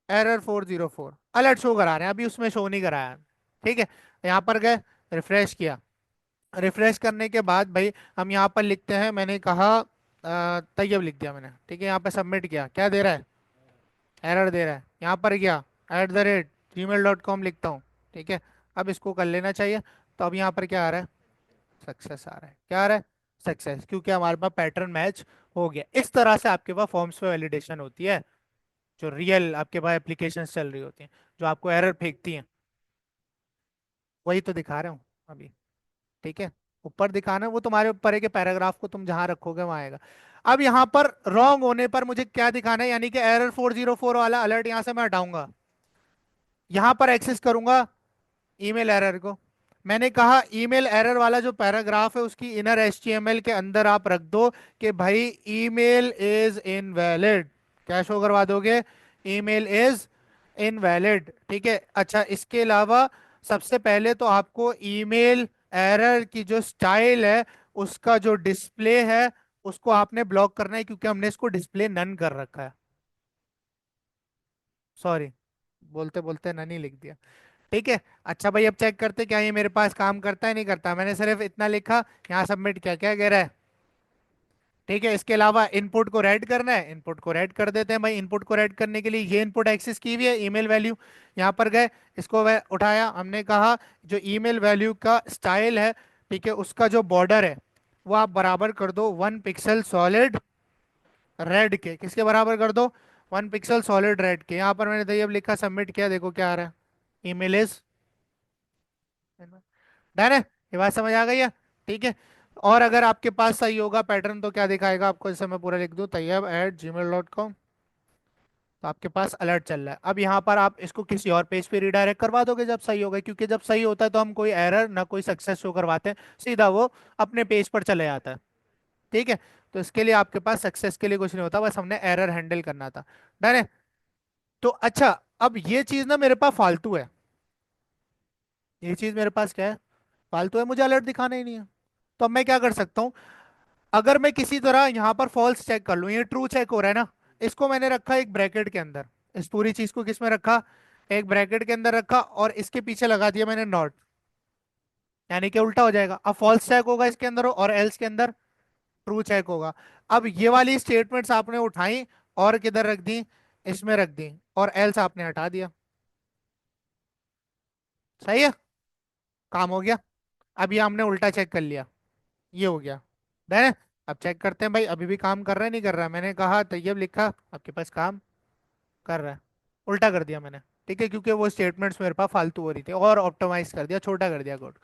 error 404, अलर्ट शो करा रहे हैं, अभी उसमें शो नहीं कराया। ठीक है, यहाँ पर गए, रिफ्रेश किया, रिफ्रेश करने के बाद भाई हम यहाँ पर लिखते हैं, मैंने कहा तैयब लिख दिया मैंने। ठीक है, यहाँ पे सबमिट किया, क्या दे रहा है, एरर दे रहा है। यहाँ पर गया @gmail.com लिखता हूँ। ठीक है, अब इसको कर लेना चाहिए। तो अब यहाँ पर क्या आ रहा है, सक्सेस आ रहा है, क्या आ रहा है, सक्सेस, क्योंकि हमारे पास पैटर्न मैच हो गया। इस तरह से आपके पास फॉर्म्स पे वैलिडेशन होती है, जो रियल आपके पास एप्लीकेशन चल रही होती हैं, जो आपको एरर फेंकती हैं, वही तो दिखा रहा हूँ अभी। ठीक है, ऊपर दिखाना वो तुम्हारे ऊपर है कि पैराग्राफ को तुम जहां रखोगे वहां आएगा। अब यहाँ पर रॉन्ग होने पर मुझे क्या दिखाना है, यानी कि error 404 वाला अलर्ट यहां से मैं हटाऊंगा, यहां पर एक्सेस करूंगा ईमेल एरर को। मैंने कहा ईमेल एरर वाला जो पैराग्राफ है उसकी इनर HTML के अंदर आप रख दो कि भाई ईमेल इज इनवैलिड, क्या शो करवा दोगे, ईमेल इज इनवैलिड। ठीक है, अच्छा इसके अलावा सबसे पहले तो आपको ईमेल एरर की जो स्टाइल है, उसका जो डिस्प्ले है, उसको आपने ब्लॉक करना है, क्योंकि हमने इसको डिस्प्ले नन कर रखा है, सॉरी, बोलते बोलते नन ही लिख दिया। ठीक है, अच्छा भाई, अब चेक करते क्या ये मेरे पास काम करता है, नहीं करता। मैंने सिर्फ इतना लिखा, यहाँ सबमिट किया, क्या कह रहा है, ठीक है, इसके अलावा इनपुट को रेड करना है, इनपुट को रेड कर देते हैं भाई। इनपुट को रेड करने के लिए ये इनपुट एक्सेस की हुई है ईमेल वैल्यू, यहाँ पर गए, इसको वह उठाया, हमने कहा जो ईमेल वैल्यू का स्टाइल है, ठीक है, उसका जो बॉर्डर है वो आप बराबर कर दो 1 पिक्सल सॉलिड रेड के। किसके बराबर कर दो? 1 पिक्सल सॉलिड रेड के। यहाँ पर मैंने अब लिखा, सबमिट किया, देखो क्या आ रहा है, ईमेल इज डन है। ये बात समझ आ गई है? ठीक है। और अगर आपके पास सही होगा पैटर्न तो क्या दिखाएगा आपको? जैसे मैं पूरा लिख दूं, तैयब@gmail.com, तो आपके पास अलर्ट चल रहा है। अब यहाँ पर आप इसको किसी और पेज पे रिडायरेक्ट करवा दोगे जब सही होगा, क्योंकि जब सही होता है तो हम कोई एरर ना कोई सक्सेस शो करवाते हैं, सीधा वो अपने पेज पर चले जाता है। ठीक है। तो इसके लिए आपके पास सक्सेस के लिए कुछ नहीं होता, बस हमने एरर हैंडल करना था। डन है। तो अच्छा, अब ये चीज ना मेरे पास फालतू है, ये चीज मेरे पास क्या है, फालतू है, मुझे अलर्ट दिखाना ही नहीं है। तो अब मैं क्या कर सकता हूँ? अगर मैं किसी तरह यहाँ पर फॉल्स चेक कर लूँ, ये ट्रू चेक हो रहा है ना, इसको मैंने रखा एक ब्रैकेट के अंदर, इस पूरी चीज को किस में रखा, एक ब्रैकेट के अंदर रखा, और इसके पीछे लगा दिया मैंने नॉट, यानी कि उल्टा हो जाएगा। अब फॉल्स चेक होगा इसके अंदर और एल्स के अंदर ट्रू चेक होगा। अब ये वाली स्टेटमेंट्स आपने उठाई और किधर रख दी, इसमें रख दी, और एल्स आपने हटा दिया। सही है, काम हो गया। अब ये हमने उल्टा चेक कर लिया, ये हो गया। डन है। अब चेक करते हैं भाई अभी भी काम कर रहा है नहीं कर रहा है। मैंने कहा तैयब लिखा, आपके पास काम कर रहा है, उल्टा कर दिया मैंने। ठीक है, क्योंकि वो स्टेटमेंट्स मेरे पास फालतू हो रही थी, और ऑप्टिमाइज कर दिया, छोटा कर दिया कोड।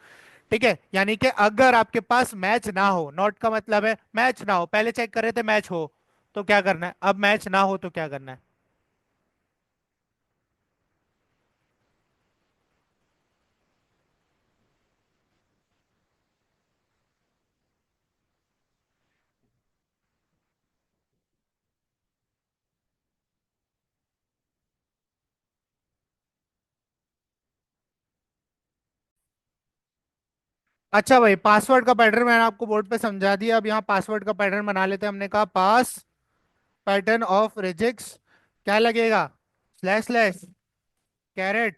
ठीक है, यानी कि अगर आपके पास मैच ना हो, नॉट का मतलब है मैच ना हो, पहले चेक कर रहे थे मैच हो तो क्या करना है, अब मैच ना हो तो क्या करना है? अच्छा भाई, पासवर्ड का पैटर्न मैंने आपको बोर्ड पे समझा दिया, अब यहाँ पासवर्ड का पैटर्न बना लेते हैं। हमने कहा पास पैटर्न ऑफ रिजिक्स, क्या लगेगा, स्लैश स्लैश कैरेट,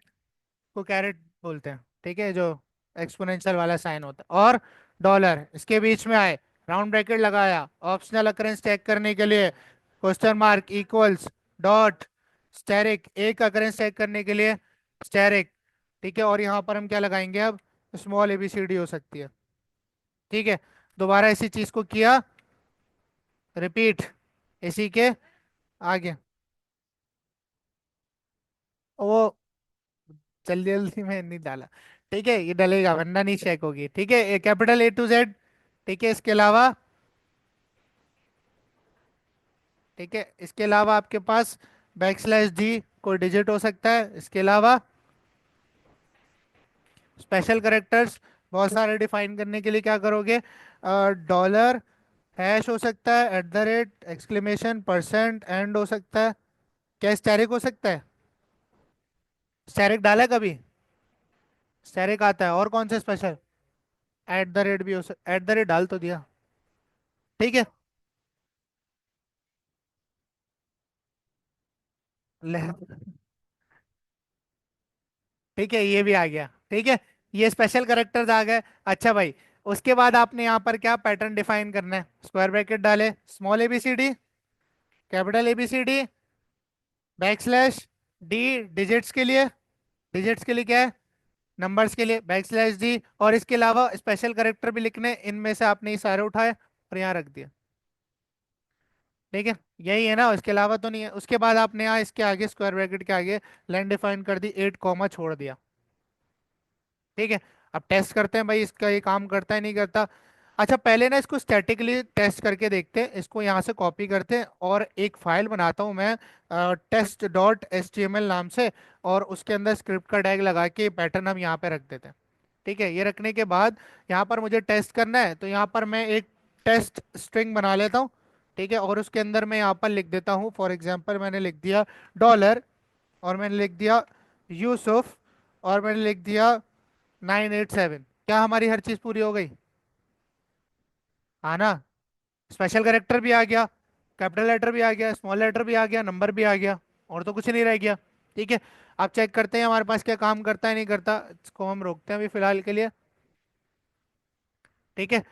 को कैरेट बोलते हैं, ठीक है, जो एक्सपोनेंशियल वाला साइन होता है, और डॉलर इसके बीच में आए, राउंड ब्रैकेट लगाया, ऑप्शनल अकरेंस चेक करने के लिए question mark equals dot asterisk, एक अकरेंस चेक करने के लिए स्टेरिक। ठीक है, और यहाँ पर हम क्या लगाएंगे अब, स्मॉल एबीसीडी हो सकती है। ठीक है, दोबारा इसी चीज को किया, रिपीट, इसी के आगे, वो जल्दी जल्दी में नहीं डाला। ठीक है, ये डलेगा वरना नहीं चेक होगी। ठीक है, ये कैपिटल A to Z। ठीक है, इसके अलावा, ठीक है, इसके अलावा आपके पास \G कोई डिजिट हो सकता है। इसके अलावा स्पेशल करेक्टर्स बहुत सारे डिफाइन करने के लिए क्या करोगे, डॉलर, हैश हो सकता है, @ एक्सक्लेमेशन, परसेंट, एंड हो सकता है। क्या स्टैरिक हो सकता है? स्टैरिक डाला है कभी? स्टैरिक आता है, और कौन सा स्पेशल, @ भी हो सकता, डाल तो दिया। ठीक है, ले, ठीक है, ये भी आ गया। ठीक है, ये स्पेशल करेक्टर्स आ गए। अच्छा भाई, उसके बाद आपने यहाँ पर क्या पैटर्न डिफाइन करना है, स्क्वायर ब्रैकेट डाले, small ABCD, capital ABCD, \D digits के लिए, डिजिट्स के लिए क्या है, नंबर्स के लिए \D, और इसके अलावा स्पेशल करेक्टर भी लिखने, इनमें से आपने ये सारे उठाए और यहाँ रख दिए। ठीक है, यही है ना, इसके अलावा तो नहीं है। उसके बाद आपने यहाँ इसके आगे स्क्वायर ब्रैकेट के आगे लाइन डिफाइन कर दी, 8 कॉमा छोड़ दिया। ठीक है, अब टेस्ट करते हैं भाई इसका ये काम करता है नहीं करता। अच्छा, पहले ना इसको स्टैटिकली टेस्ट करके देखते हैं, इसको यहाँ से कॉपी करते हैं और एक फाइल बनाता हूँ मैं, test.html नाम से, और उसके अंदर स्क्रिप्ट का टैग लगा के पैटर्न हम यहाँ पे रख देते हैं। ठीक है, ये रखने के बाद यहाँ पर मुझे टेस्ट करना है, तो यहाँ पर मैं एक टेस्ट स्ट्रिंग बना लेता हूँ। ठीक है, और उसके अंदर मैं यहाँ पर लिख देता हूँ, फॉर एग्जाम्पल मैंने लिख दिया डॉलर, और मैंने लिख दिया यूसुफ, और मैंने लिख दिया 987। क्या हमारी हर चीज पूरी हो गई? हाँ ना, स्पेशल करेक्टर भी आ गया, कैपिटल लेटर भी आ गया, स्मॉल लेटर भी आ गया, नंबर भी आ गया, और तो कुछ नहीं रह गया। ठीक है, आप चेक करते हैं हमारे पास क्या काम करता है नहीं करता, इसको हम रोकते हैं अभी फिलहाल के लिए। ठीक है,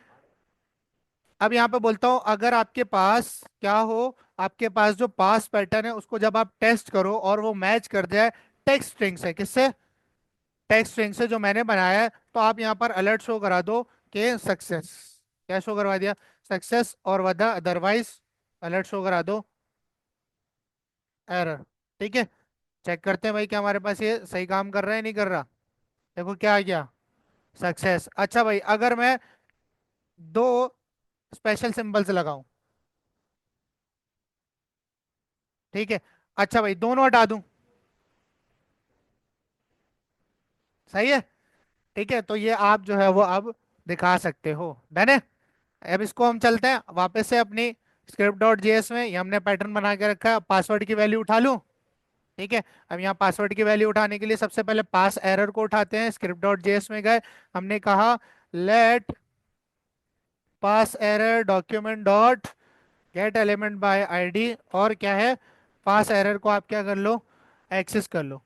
अब यहाँ पे बोलता हूँ अगर आपके पास क्या हो, आपके पास जो पास पैटर्न है उसको जब आप टेस्ट करो और वो मैच कर जाए टेक्स्ट स्ट्रिंग से, किससे, टेक्स्ट स्ट्रिंग से जो मैंने बनाया है, तो आप यहाँ पर अलर्ट शो करा दो कि सक्सेस। क्या शो करवा दिया, सक्सेस, और वदा अदरवाइज अलर्ट शो करा दो एरर। ठीक है, चेक करते हैं भाई क्या हमारे पास ये सही काम कर रहा है नहीं कर रहा। देखो क्या आ गया, सक्सेस। अच्छा भाई अगर मैं दो स्पेशल सिंबल्स लगाऊं, ठीक है, अच्छा भाई दोनों हटा दूं, सही है, ठीक है, तो ये आप जो है वो अब दिखा सकते हो, डन है। अब इसको हम चलते हैं वापस से अपनी स्क्रिप्ट डॉट जेएस में, ये हमने पैटर्न बना के रखा है, पासवर्ड की वैल्यू उठा लूं। ठीक है, अब यहाँ पासवर्ड की वैल्यू उठाने के लिए सबसे पहले पास एरर को उठाते हैं, स्क्रिप्ट डॉट जेएस में गए, हमने कहा let pass error document dot get element by ID, और क्या है, पास एरर को आप क्या कर लो, एक्सेस कर लो।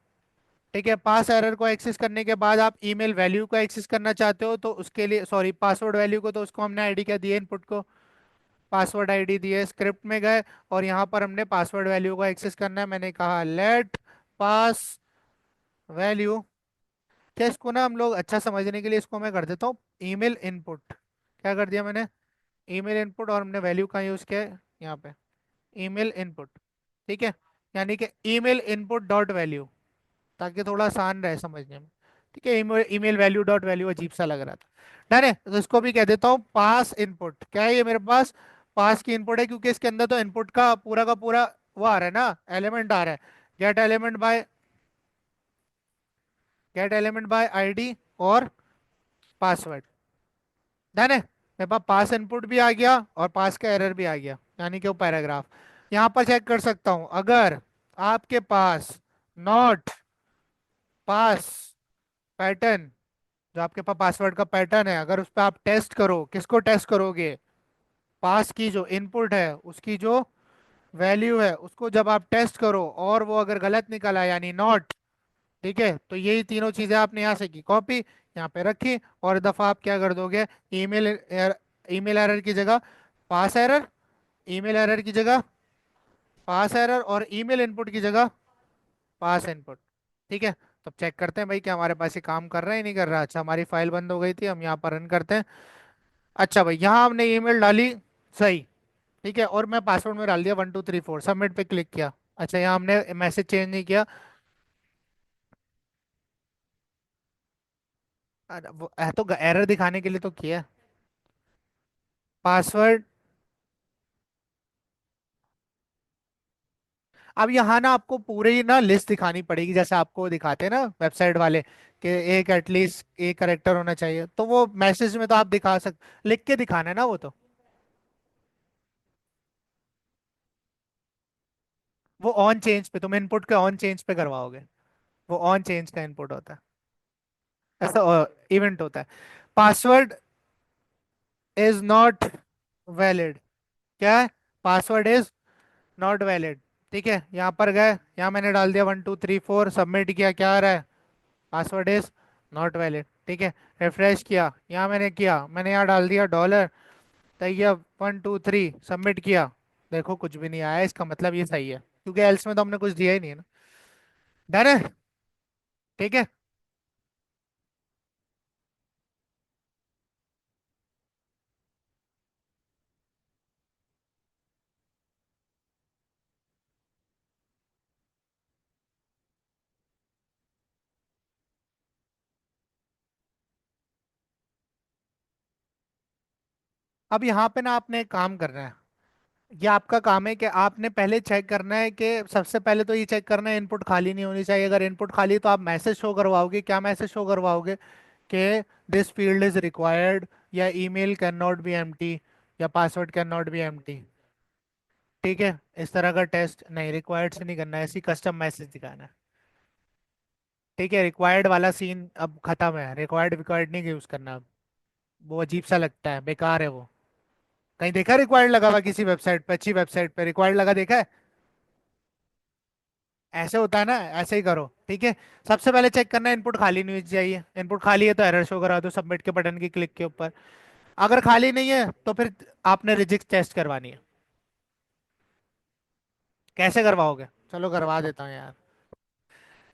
ठीक है, पास एरर को एक्सेस करने के बाद आप ईमेल वैल्यू को एक्सेस करना चाहते हो तो उसके लिए, सॉरी पासवर्ड वैल्यू को, तो उसको हमने आईडी क्या दिया इनपुट को, पासवर्ड आईडी दिए, स्क्रिप्ट में गए और यहाँ पर हमने पासवर्ड वैल्यू को एक्सेस करना है, मैंने कहा लेट पास वैल्यू। क्या इसको ना हम लोग अच्छा समझने के लिए इसको मैं कर देता हूँ ईमेल इनपुट। क्या कर दिया मैंने, ईमेल इनपुट, और हमने वैल्यू कहाँ यूज किया है, यहाँ पे ईमेल इनपुट। ठीक है, यानी कि ईमेल इनपुट डॉट वैल्यू, ताकि थोड़ा आसान रहे समझने में। ठीक है, email email value dot value अजीब सा लग रहा था, डन है, तो इसको भी कह देता हूँ पास इनपुट। क्या है ये मेरे पास, पास की इनपुट है, क्योंकि इसके अंदर तो इनपुट का पूरा वो आ रहा है ना, एलिमेंट आ रहा है, gate element bye, gate element by ID और पासवर्ड, डन है। मेरे पास पास इनपुट भी आ गया और पास का एरर भी आ गया, यानी कि वो पैराग्राफ। यहाँ पर चेक कर सकता हूँ अगर आपके पास नॉट पास पैटर्न, जो आपके पास पासवर्ड का पैटर्न है, अगर उस पर आप टेस्ट करो, किसको टेस्ट करोगे, पास की जो इनपुट है उसकी जो वैल्यू है उसको जब आप टेस्ट करो और वो अगर गलत निकला यानी नॉट, ठीक है, तो यही तीनों चीजें आपने यहाँ से की कॉपी, यहाँ पे रखी, और दफा आप क्या कर दोगे, ईमेल ईमेल एरर की जगह पास एरर, ईमेल एरर की जगह पास एरर, और ईमेल इनपुट की जगह पास इनपुट। ठीक है, तो चेक करते हैं भाई क्या हमारे पास ये काम कर रहा है नहीं कर रहा। अच्छा हमारी फाइल बंद हो गई थी, हम यहाँ पर रन करते हैं। अच्छा भाई यहाँ हमने ईमेल डाली, सही, ठीक है, और मैं पासवर्ड में डाल दिया 1234, सबमिट पे क्लिक किया। अच्छा यहाँ हमने मैसेज चेंज नहीं किया, अरे वो तो एरर दिखाने के लिए तो किया पासवर्ड। अब यहाँ ना आपको पूरी ना लिस्ट दिखानी पड़ेगी, जैसे आपको दिखाते हैं ना वेबसाइट वाले कि एक एटलीस्ट एक करेक्टर होना चाहिए, तो वो मैसेज में तो आप दिखा सकते, लिख के दिखाना है ना वो तो। वो ऑन चेंज पे, तुम इनपुट के ऑन चेंज पे करवाओगे, वो ऑन चेंज का इनपुट होता है, ऐसा इवेंट होता है। पासवर्ड इज नॉट वैलिड, क्या है, पासवर्ड इज नॉट वैलिड। ठीक है, यहाँ पर गए, यहाँ मैंने डाल दिया 1234, सबमिट किया, क्या आ रहा है, पासवर्ड इज नॉट वैलिड। ठीक है, रिफ्रेश किया, यहाँ मैंने किया, मैंने यहाँ डाल दिया डॉलर तैयब 123, सबमिट किया, देखो कुछ भी नहीं आया, इसका मतलब ये सही है, क्योंकि एल्स में तो हमने कुछ दिया ही नहीं है ना, डन है। ठीक है, अब यहाँ पे ना आपने एक काम करना है, ये आपका काम है कि आपने पहले चेक करना है कि सबसे पहले तो ये चेक करना है इनपुट खाली नहीं होनी चाहिए, अगर इनपुट खाली है, तो आप मैसेज शो करवाओगे, क्या मैसेज शो करवाओगे कि दिस फील्ड इज रिक्वायर्ड, या email can not be empty, या password can not be empty. ठीक है, इस तरह का टेस्ट नहीं, रिक्वायर्ड से नहीं करना है, ऐसी कस्टम मैसेज दिखाना है। ठीक है, रिक्वायर्ड वाला सीन अब खत्म है, रिक्वायर्ड रिक्वायर्ड नहीं यूज करना अब, वो अजीब सा लगता है, बेकार है वो। कहीं देखा रिक्वायर्ड लगा हुआ किसी वेबसाइट पे, अच्छी वेबसाइट पे रिक्वायर्ड लगा देखा है, ऐसे होता है ना, ऐसे ही करो। ठीक है, सबसे पहले चेक करना है इनपुट खाली नहीं होनी चाहिए, इनपुट खाली है तो एरर शो करा दो सबमिट के बटन की क्लिक के ऊपर। अगर खाली नहीं है तो फिर आपने रिजिक्स टेस्ट करवानी है। कैसे करवाओगे? चलो करवा देता हूँ यार।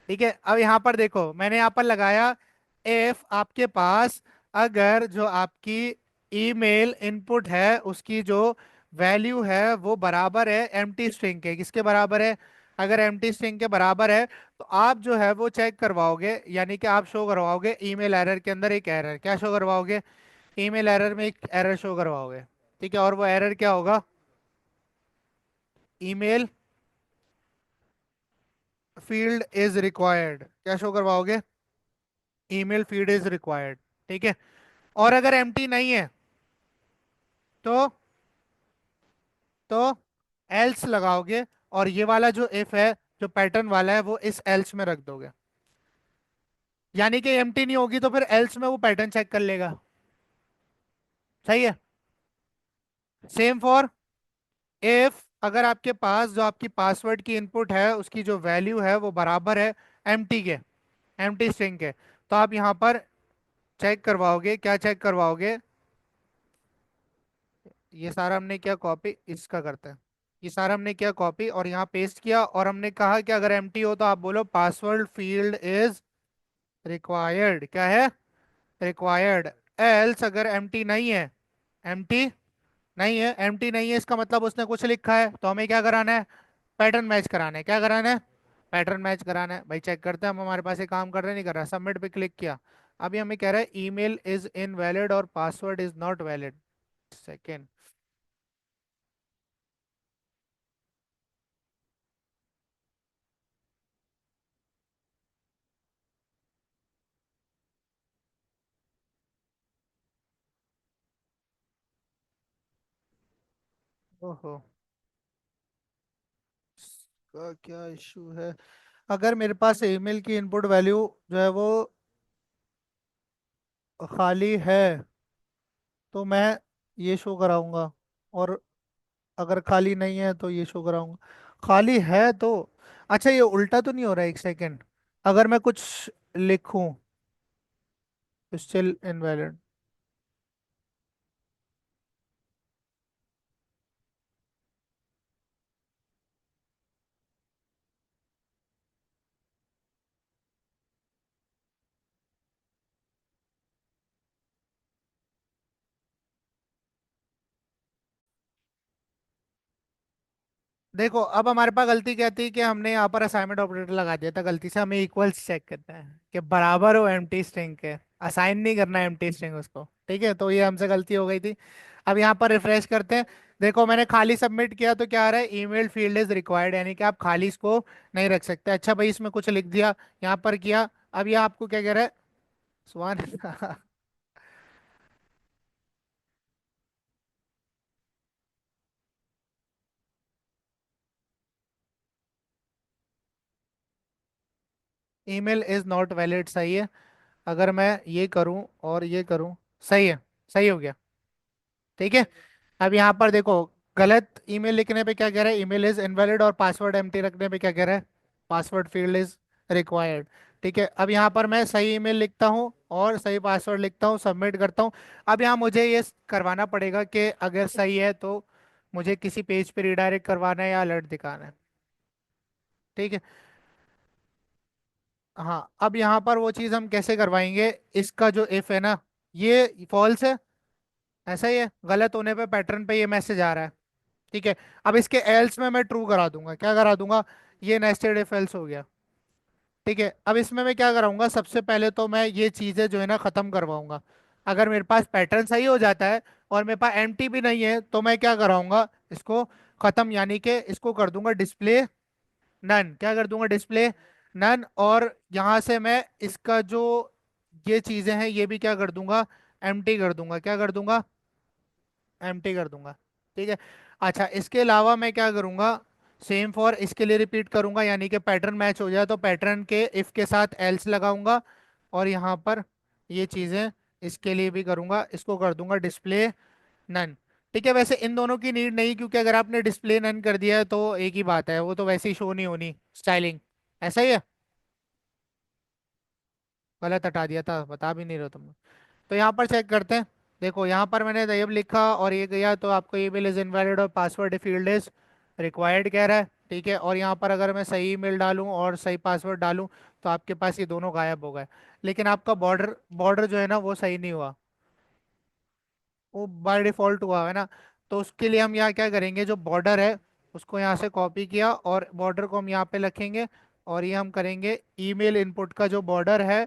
ठीक है, अब यहाँ पर देखो, मैंने यहाँ पर लगाया इफ आपके पास, अगर जो आपकी ईमेल इनपुट है उसकी जो वैल्यू है वो बराबर है एम्प्टी स्ट्रिंग के। किसके बराबर है? अगर एम्प्टी स्ट्रिंग के बराबर है तो आप जो है वो चेक करवाओगे, यानी कि आप शो करवाओगे ईमेल एरर के अंदर एक एरर। क्या शो करवाओगे? ईमेल एरर में एक एरर शो करवाओगे। ठीक है, और वो एरर क्या होगा? Email field is required. क्या शो करवाओगे? Email field is required. ठीक है, और अगर एम्प्टी नहीं है तो तो एल्स लगाओगे, और ये वाला जो इफ है, जो पैटर्न वाला है, वो इस एल्स में रख दोगे। यानी कि एम्प्टी नहीं होगी तो फिर एल्स में वो पैटर्न चेक कर लेगा। सही है। सेम फॉर इफ, अगर आपके पास जो आपकी पासवर्ड की इनपुट है उसकी जो वैल्यू है वो बराबर है एम्प्टी के, एम्प्टी स्ट्रिंग के, तो आप यहाँ पर चेक करवाओगे। क्या चेक करवाओगे? ये सारा हमने क्या कॉपी इसका करते हैं। ये सारा हमने क्या कॉपी और यहाँ पेस्ट किया, और हमने कहा कि अगर एम्प्टी हो तो आप बोलो पासवर्ड फील्ड इज रिक्वायर्ड। क्या है? रिक्वायर्ड। एल्स अगर एम्प्टी नहीं है, एम्प्टी नहीं है, एम्प्टी नहीं है इसका मतलब उसने कुछ लिखा है, तो हमें क्या कराना है? पैटर्न मैच कराना है। क्या कराना है? पैटर्न मैच कराना है। भाई चेक करते हैं हम, हमारे पास ये काम कर रहा है नहीं कर रहा। सबमिट पे क्लिक किया, अभी हमें कह रहा है ईमेल इज इनवैलिड और password is not valid. Second. ओहो, इसका क्या इशू है? अगर मेरे पास ईमेल की इनपुट वैल्यू जो है वो खाली है तो मैं ये शो कराऊंगा, और अगर खाली नहीं है तो ये शो कराऊंगा। खाली है तो, अच्छा ये उल्टा तो नहीं हो रहा है? एक सेकेंड, अगर मैं कुछ लिखूं, स्टिल इनवैलिड। देखो अब हमारे पास गलती क्या थी कि हमने यहाँ पर असाइनमेंट ऑपरेटर लगा दिया था गलती से। हमें इक्वल्स चेक करना है कि बराबर हो एम्प्टी स्ट्रिंग के, असाइन नहीं करना है एम्प्टी स्ट्रिंग उसको। ठीक है, तो ये हमसे गलती हो गई थी। अब यहाँ पर रिफ्रेश करते हैं। देखो मैंने खाली सबमिट किया तो क्या आ रहा है? ईमेल फील्ड इज रिक्वायर्ड, यानी कि आप खाली इसको नहीं रख सकते। अच्छा भाई, इसमें कुछ लिख दिया, यहाँ पर किया। अब ये आपको क्या कह रहा है? सुहान ईमेल इज नॉट वैलिड, सही है। अगर मैं ये करूं और ये करूं, सही है, सही हो गया। ठीक है, अब यहाँ पर देखो, गलत ईमेल लिखने पे क्या कह रहा है? ईमेल इज इनवैलिड, और पासवर्ड एम्प्टी रखने पे क्या कह रहा है? Password field is required. ठीक है, अब यहाँ पर मैं सही ईमेल लिखता हूँ और सही पासवर्ड लिखता हूँ, सबमिट करता हूँ। अब यहाँ मुझे ये करवाना पड़ेगा कि अगर सही है तो मुझे किसी पेज पे रिडायरेक्ट करवाना है या अलर्ट दिखाना है। ठीक है, हाँ अब यहाँ पर वो चीज़ हम कैसे करवाएंगे? इसका जो इफ है ना, ये फॉल्स है, ऐसा ही है। गलत होने पे पैटर्न पे ये मैसेज आ रहा है। ठीक है, अब इसके एल्स में मैं ट्रू करा दूंगा। क्या करा दूंगा? ये नेस्टेड इफ एल्स हो गया। ठीक है, अब इसमें मैं क्या कराऊंगा? सबसे पहले तो मैं ये चीजें जो है ना खत्म करवाऊंगा। अगर मेरे पास पैटर्न सही हो जाता है और मेरे पास एम्प्टी भी नहीं है तो मैं क्या कराऊंगा? इसको खत्म, यानी कि इसको कर दूंगा डिस्प्ले नन। क्या कर दूंगा? Display none. और यहाँ से मैं इसका जो ये चीजें हैं ये भी क्या कर दूंगा? एम्प्टी कर दूंगा। क्या कर दूंगा? एम्प्टी कर दूंगा। ठीक है, अच्छा इसके अलावा मैं क्या करूंगा? सेम फॉर इसके लिए रिपीट करूंगा, यानी कि पैटर्न मैच हो जाए तो पैटर्न के इफ के साथ एल्स लगाऊंगा, और यहाँ पर ये चीजें इसके लिए भी करूंगा, इसको कर दूंगा डिस्प्ले नन। ठीक है, वैसे इन दोनों की नीड नहीं, क्योंकि अगर आपने डिस्प्ले नन कर दिया है तो एक ही बात है, वो तो वैसे ही शो नहीं होनी स्टाइलिंग। ऐसा ही है। गलत हटा दिया था, बता भी नहीं रहे हो तुम। तो यहाँ पर चेक करते हैं। देखो यहाँ पर मैंने तैयब लिखा और ये गया, तो आपको ईमेल इज इनवैलिड और पासवर्ड फील्ड इज रिक्वायर्ड कह रहा है। ठीक है, और यहाँ पर अगर मैं सही ईमेल डालूं और सही पासवर्ड डालूं तो आपके पास ये दोनों गायब हो गए। लेकिन आपका बॉर्डर बॉर्डर जो है ना वो सही नहीं हुआ, वो बाय डिफॉल्ट हुआ है ना। तो उसके लिए हम यहाँ क्या करेंगे, जो बॉर्डर है उसको यहाँ से कॉपी किया और बॉर्डर को हम यहाँ पे रखेंगे। और ये हम करेंगे ईमेल इनपुट का जो बॉर्डर है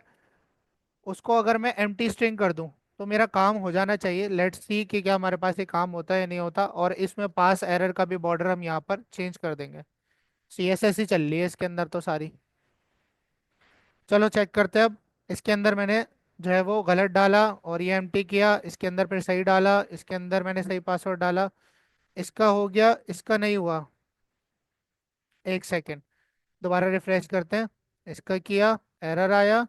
उसको अगर मैं एम्प्टी स्ट्रिंग कर दूं तो मेरा काम हो जाना चाहिए। लेट्स सी कि क्या हमारे पास ये काम होता है या नहीं होता। और इसमें पास एरर का भी बॉर्डर हम यहाँ पर चेंज कर देंगे। सीएसएस ही चल रही है इसके अंदर तो सारी। चलो चेक करते हैं अब। इसके अंदर मैंने जो है वो गलत डाला और ये एम्प्टी किया, इसके अंदर फिर सही डाला, इसके अंदर मैंने सही पासवर्ड डाला। इसका हो गया, इसका नहीं हुआ। एक सेकेंड, दोबारा रिफ्रेश करते हैं। इसका किया, एरर आया,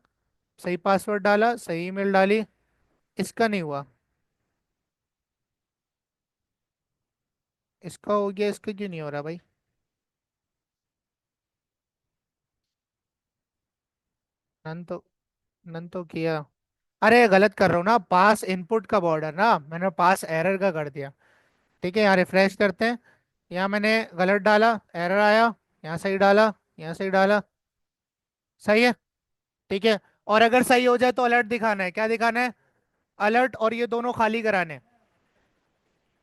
सही पासवर्ड डाला, सही ईमेल डाली, इसका नहीं हुआ। इसका हो गया, इसका क्यों नहीं हो रहा भाई? नन तो नन तो किया। अरे गलत कर रहा हूँ ना, पास इनपुट का बॉर्डर ना, मैंने पास एरर का कर दिया। ठीक है, यहाँ रिफ्रेश करते हैं। यहाँ मैंने गलत डाला, एरर आया, यहाँ सही डाला, यहाँ सही डाला, सही है। ठीक है, और अगर सही हो जाए तो अलर्ट दिखाना है। क्या दिखाना है? अलर्ट। और ये दोनों खाली कराने,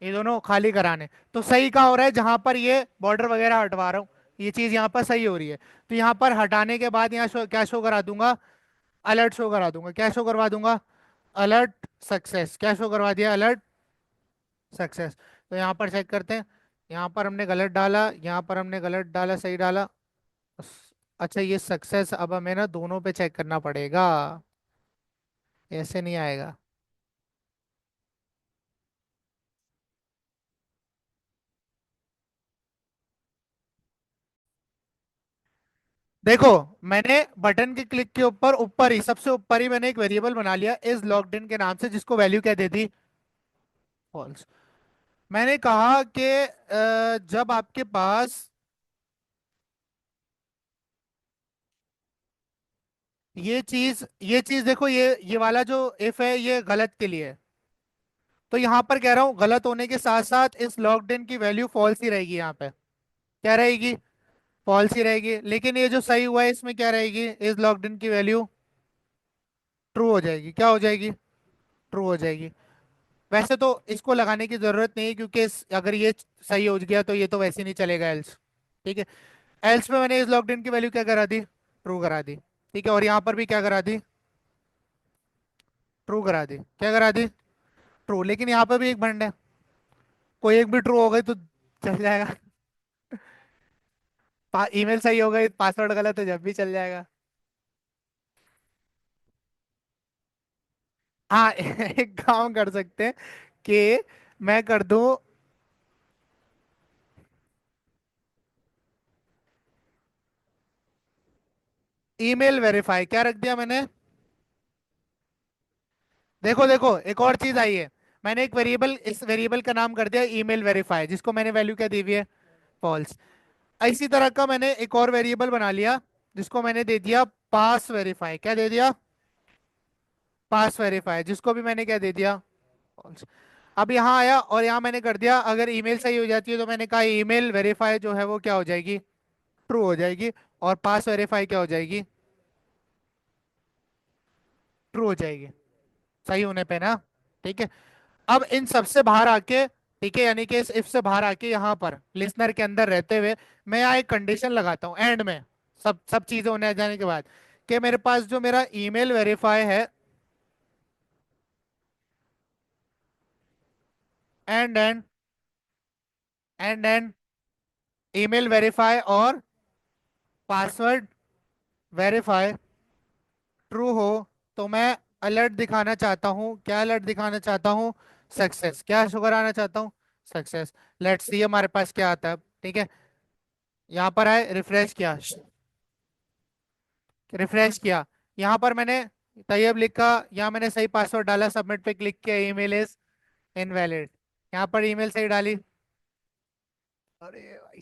ये दोनों खाली कराने। तो सही कहाँ हो रहा है? जहां पर ये बॉर्डर वगैरह हटवा रहा हूँ, ये चीज यहाँ पर सही हो रही है। तो यहाँ पर हटाने के बाद यहाँ क्या शो करा दूंगा? अलर्ट शो करा दूंगा। क्या शो करवा दूंगा? Alert success. क्या शो करवा दिया? Alert success. तो यहाँ पर चेक करते हैं। यहाँ पर हमने गलत डाला, यहाँ पर हमने गलत डाला, सही डाला। अच्छा, ये सक्सेस अब हमें ना दोनों पे चेक करना पड़ेगा, ऐसे नहीं आएगा। देखो, मैंने बटन के क्लिक के ऊपर ऊपर ही, सबसे ऊपर ही मैंने एक वेरिएबल बना लिया इज लॉग्ड इन के नाम से, जिसको वैल्यू क्या दे दी? फॉल्स। मैंने कहा कि जब आपके पास ये चीज देखो, ये वाला जो इफ है ये गलत के लिए है। तो यहाँ पर कह रहा हूँ गलत होने के साथ साथ इस लॉग्ड इन की वैल्यू फॉल्स ही रहेगी। यहाँ पे क्या रहेगी? फॉल्स ही रहेगी। लेकिन ये जो सही हुआ है इसमें क्या रहेगी? इज लॉग्ड इन की वैल्यू ट्रू हो जाएगी। क्या हो जाएगी? ट्रू हो जाएगी। वैसे तो इसको लगाने की जरूरत नहीं है, क्योंकि अगर ये सही हो गया तो ये तो वैसे नहीं चलेगा एल्स। ठीक है, एल्स में मैंने इस लॉग्ड इन की वैल्यू क्या करा दी? ट्रू करा दी। ठीक है, और यहाँ पर भी क्या करा दी? ट्रू करा दी। क्या करा दी? ट्रू। लेकिन यहाँ पर भी एक भंड है, कोई एक भी ट्रू हो गई तो चल जाएगा। ईमेल सही हो गई, पासवर्ड गलत है, जब भी चल जाएगा। हाँ एक काम कर सकते हैं कि मैं कर दूं ईमेल वेरीफाई। क्या रख दिया मैंने? देखो देखो, एक और चीज आई है। मैंने एक वेरिएबल, इस वेरिएबल का नाम कर दिया ईमेल वेरीफाई, जिसको मैंने वैल्यू क्या दी हुई है? फॉल्स। इसी तरह का मैंने एक और वेरिएबल बना लिया जिसको मैंने दे दिया पास वेरीफाई। क्या दे दिया? पास वेरीफाई, जिसको भी मैंने क्या दे दिया? फॉल्स। अब यहाँ आया और यहाँ मैंने कर दिया, अगर ईमेल सही हो जाती है तो मैंने कहा ईमेल वेरीफाई जो है वो क्या हो जाएगी? ट्रू हो जाएगी। और पास वेरीफाई क्या हो जाएगी? ट्रू हो जाएगी। सही होने पे ना। ठीक है, अब इन सबसे बाहर आके, ठीक है, यानी कि इस इफ से बाहर आके यहाँ पर लिसनर के अंदर रहते हुए मैं यहाँ एक कंडीशन लगाता हूँ एंड में, सब सब चीजें होने आ जाने के बाद, कि मेरे पास जो मेरा ईमेल वेरीफाई है, and and and email verify और पासवर्ड वेरीफाई ट्रू हो, तो मैं अलर्ट दिखाना चाहता हूँ। क्या अलर्ट दिखाना चाहता हूँ? सक्सेस। क्या शुगर आना चाहता हूँ? सक्सेस। लेट्स सी हमारे पास क्या आता है। ठीक है, यहाँ पर आए, रिफ्रेश किया, रिफ्रेश किया। यहाँ पर मैंने तैयब लिखा, यहाँ मैंने सही पासवर्ड डाला, सबमिट पे क्लिक किया, ईमेल इज इनवैलिड। यहाँ पर ईमेल सही डाली। अरे भाई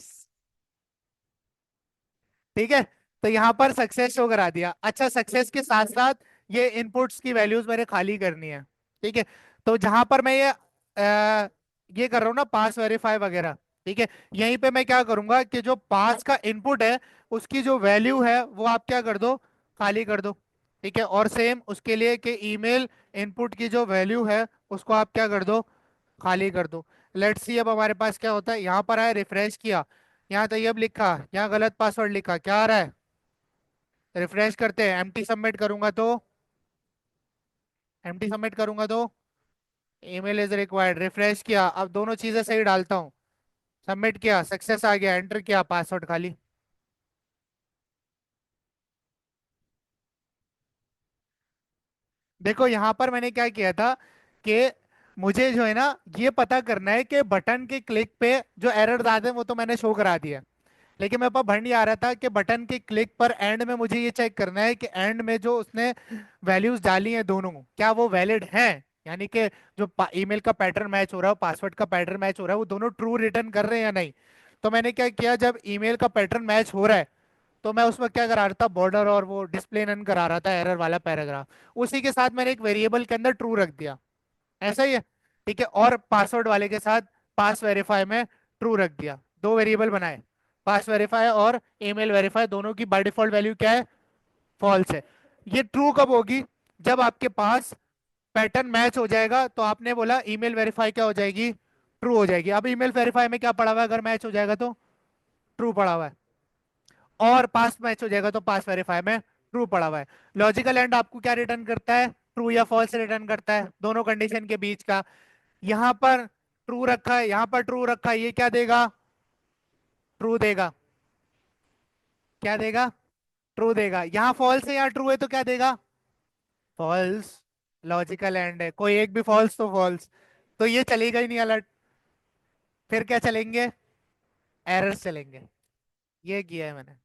ठीक है, तो यहाँ पर सक्सेस शो करा दिया। अच्छा, सक्सेस के साथ साथ ये इनपुट्स की वैल्यूज मेरे खाली करनी है। ठीक है, तो जहां पर मैं ये कर रहा हूँ ना पास वेरीफाई वगैरह, ठीक है, यहीं पे मैं क्या करूंगा कि जो पास का इनपुट है उसकी जो वैल्यू है वो आप क्या कर दो, खाली कर दो। ठीक है, और सेम उसके लिए कि ईमेल इनपुट की जो वैल्यू है उसको आप क्या कर दो, खाली कर दो। लेट्स सी अब हमारे पास क्या होता है, यहाँ पर आया रिफ्रेश किया, यहाँ तैयब लिखा, यहाँ गलत पासवर्ड लिखा, क्या आ रहा है, रिफ्रेश करते हैं, एम्प्टी सबमिट करूंगा तो, एम्प्टी सबमिट करूंगा तो ईमेल इज रिक्वायर्ड, रिफ्रेश किया, अब दोनों चीजें सही डालता हूँ, सबमिट किया, सक्सेस आ गया, एंटर किया, पासवर्ड खाली। देखो यहाँ पर मैंने क्या किया था कि मुझे जो है ना ये पता करना है कि बटन के क्लिक पे जो एरर आते हैं वो तो मैंने शो करा दिया, लेकिन मेरे पास भर नहीं आ रहा था कि बटन के क्लिक पर एंड में मुझे ये चेक करना है कि एंड में जो उसने वैल्यूज डाली हैं दोनों क्या वो वैलिड हैं, यानी कि जो ईमेल का पैटर्न मैच हो रहा है, पासवर्ड का पैटर्न मैच हो रहा है, वो दोनों ट्रू रिटर्न कर रहे हैं या नहीं। तो मैंने क्या किया, जब ईमेल का पैटर्न मैच हो रहा है तो मैं उसमें क्या करा रहा था, बॉर्डर और वो डिस्प्ले नन करा रहा था, एरर वाला पैराग्राफ, उसी के साथ मैंने एक वेरिएबल के अंदर ट्रू रख दिया, ऐसा ही है। ठीक है, और पासवर्ड वाले के साथ पास वेरीफाई में ट्रू रख दिया, दो वेरिएबल बनाए, पास वेरीफाई और ईमेल वेरीफाई, दोनों की बाय डिफॉल्ट वैल्यू क्या है, फॉल्स है। ये ट्रू कब होगी, जब आपके पास पैटर्न मैच हो जाएगा, तो आपने बोला ईमेल वेरीफाई क्या हो जाएगी, ट्रू हो जाएगी। अब ईमेल वेरीफाई में क्या पड़ा हुआ है, अगर मैच हो जाएगा तो ट्रू पड़ा हुआ है, और पास मैच हो जाएगा तो पास वेरीफाई में ट्रू पड़ा हुआ है। लॉजिकल एंड आपको क्या रिटर्न करता है, ट्रू या फॉल्स रिटर्न करता है, दोनों कंडीशन के बीच का। यहाँ पर ट्रू रखा है, यहाँ पर ट्रू रखा है, ये क्या देगा, ट्रू देगा, क्या देगा, ट्रू देगा। यहाँ फॉल्स है यहाँ ट्रू है तो क्या देगा, फॉल्स। लॉजिकल एंड है, कोई एक भी फॉल्स तो फॉल्स, तो ये चलेगा ही नहीं अलर्ट, फिर क्या चलेंगे, एरर्स चलेंगे। ये किया है मैंने।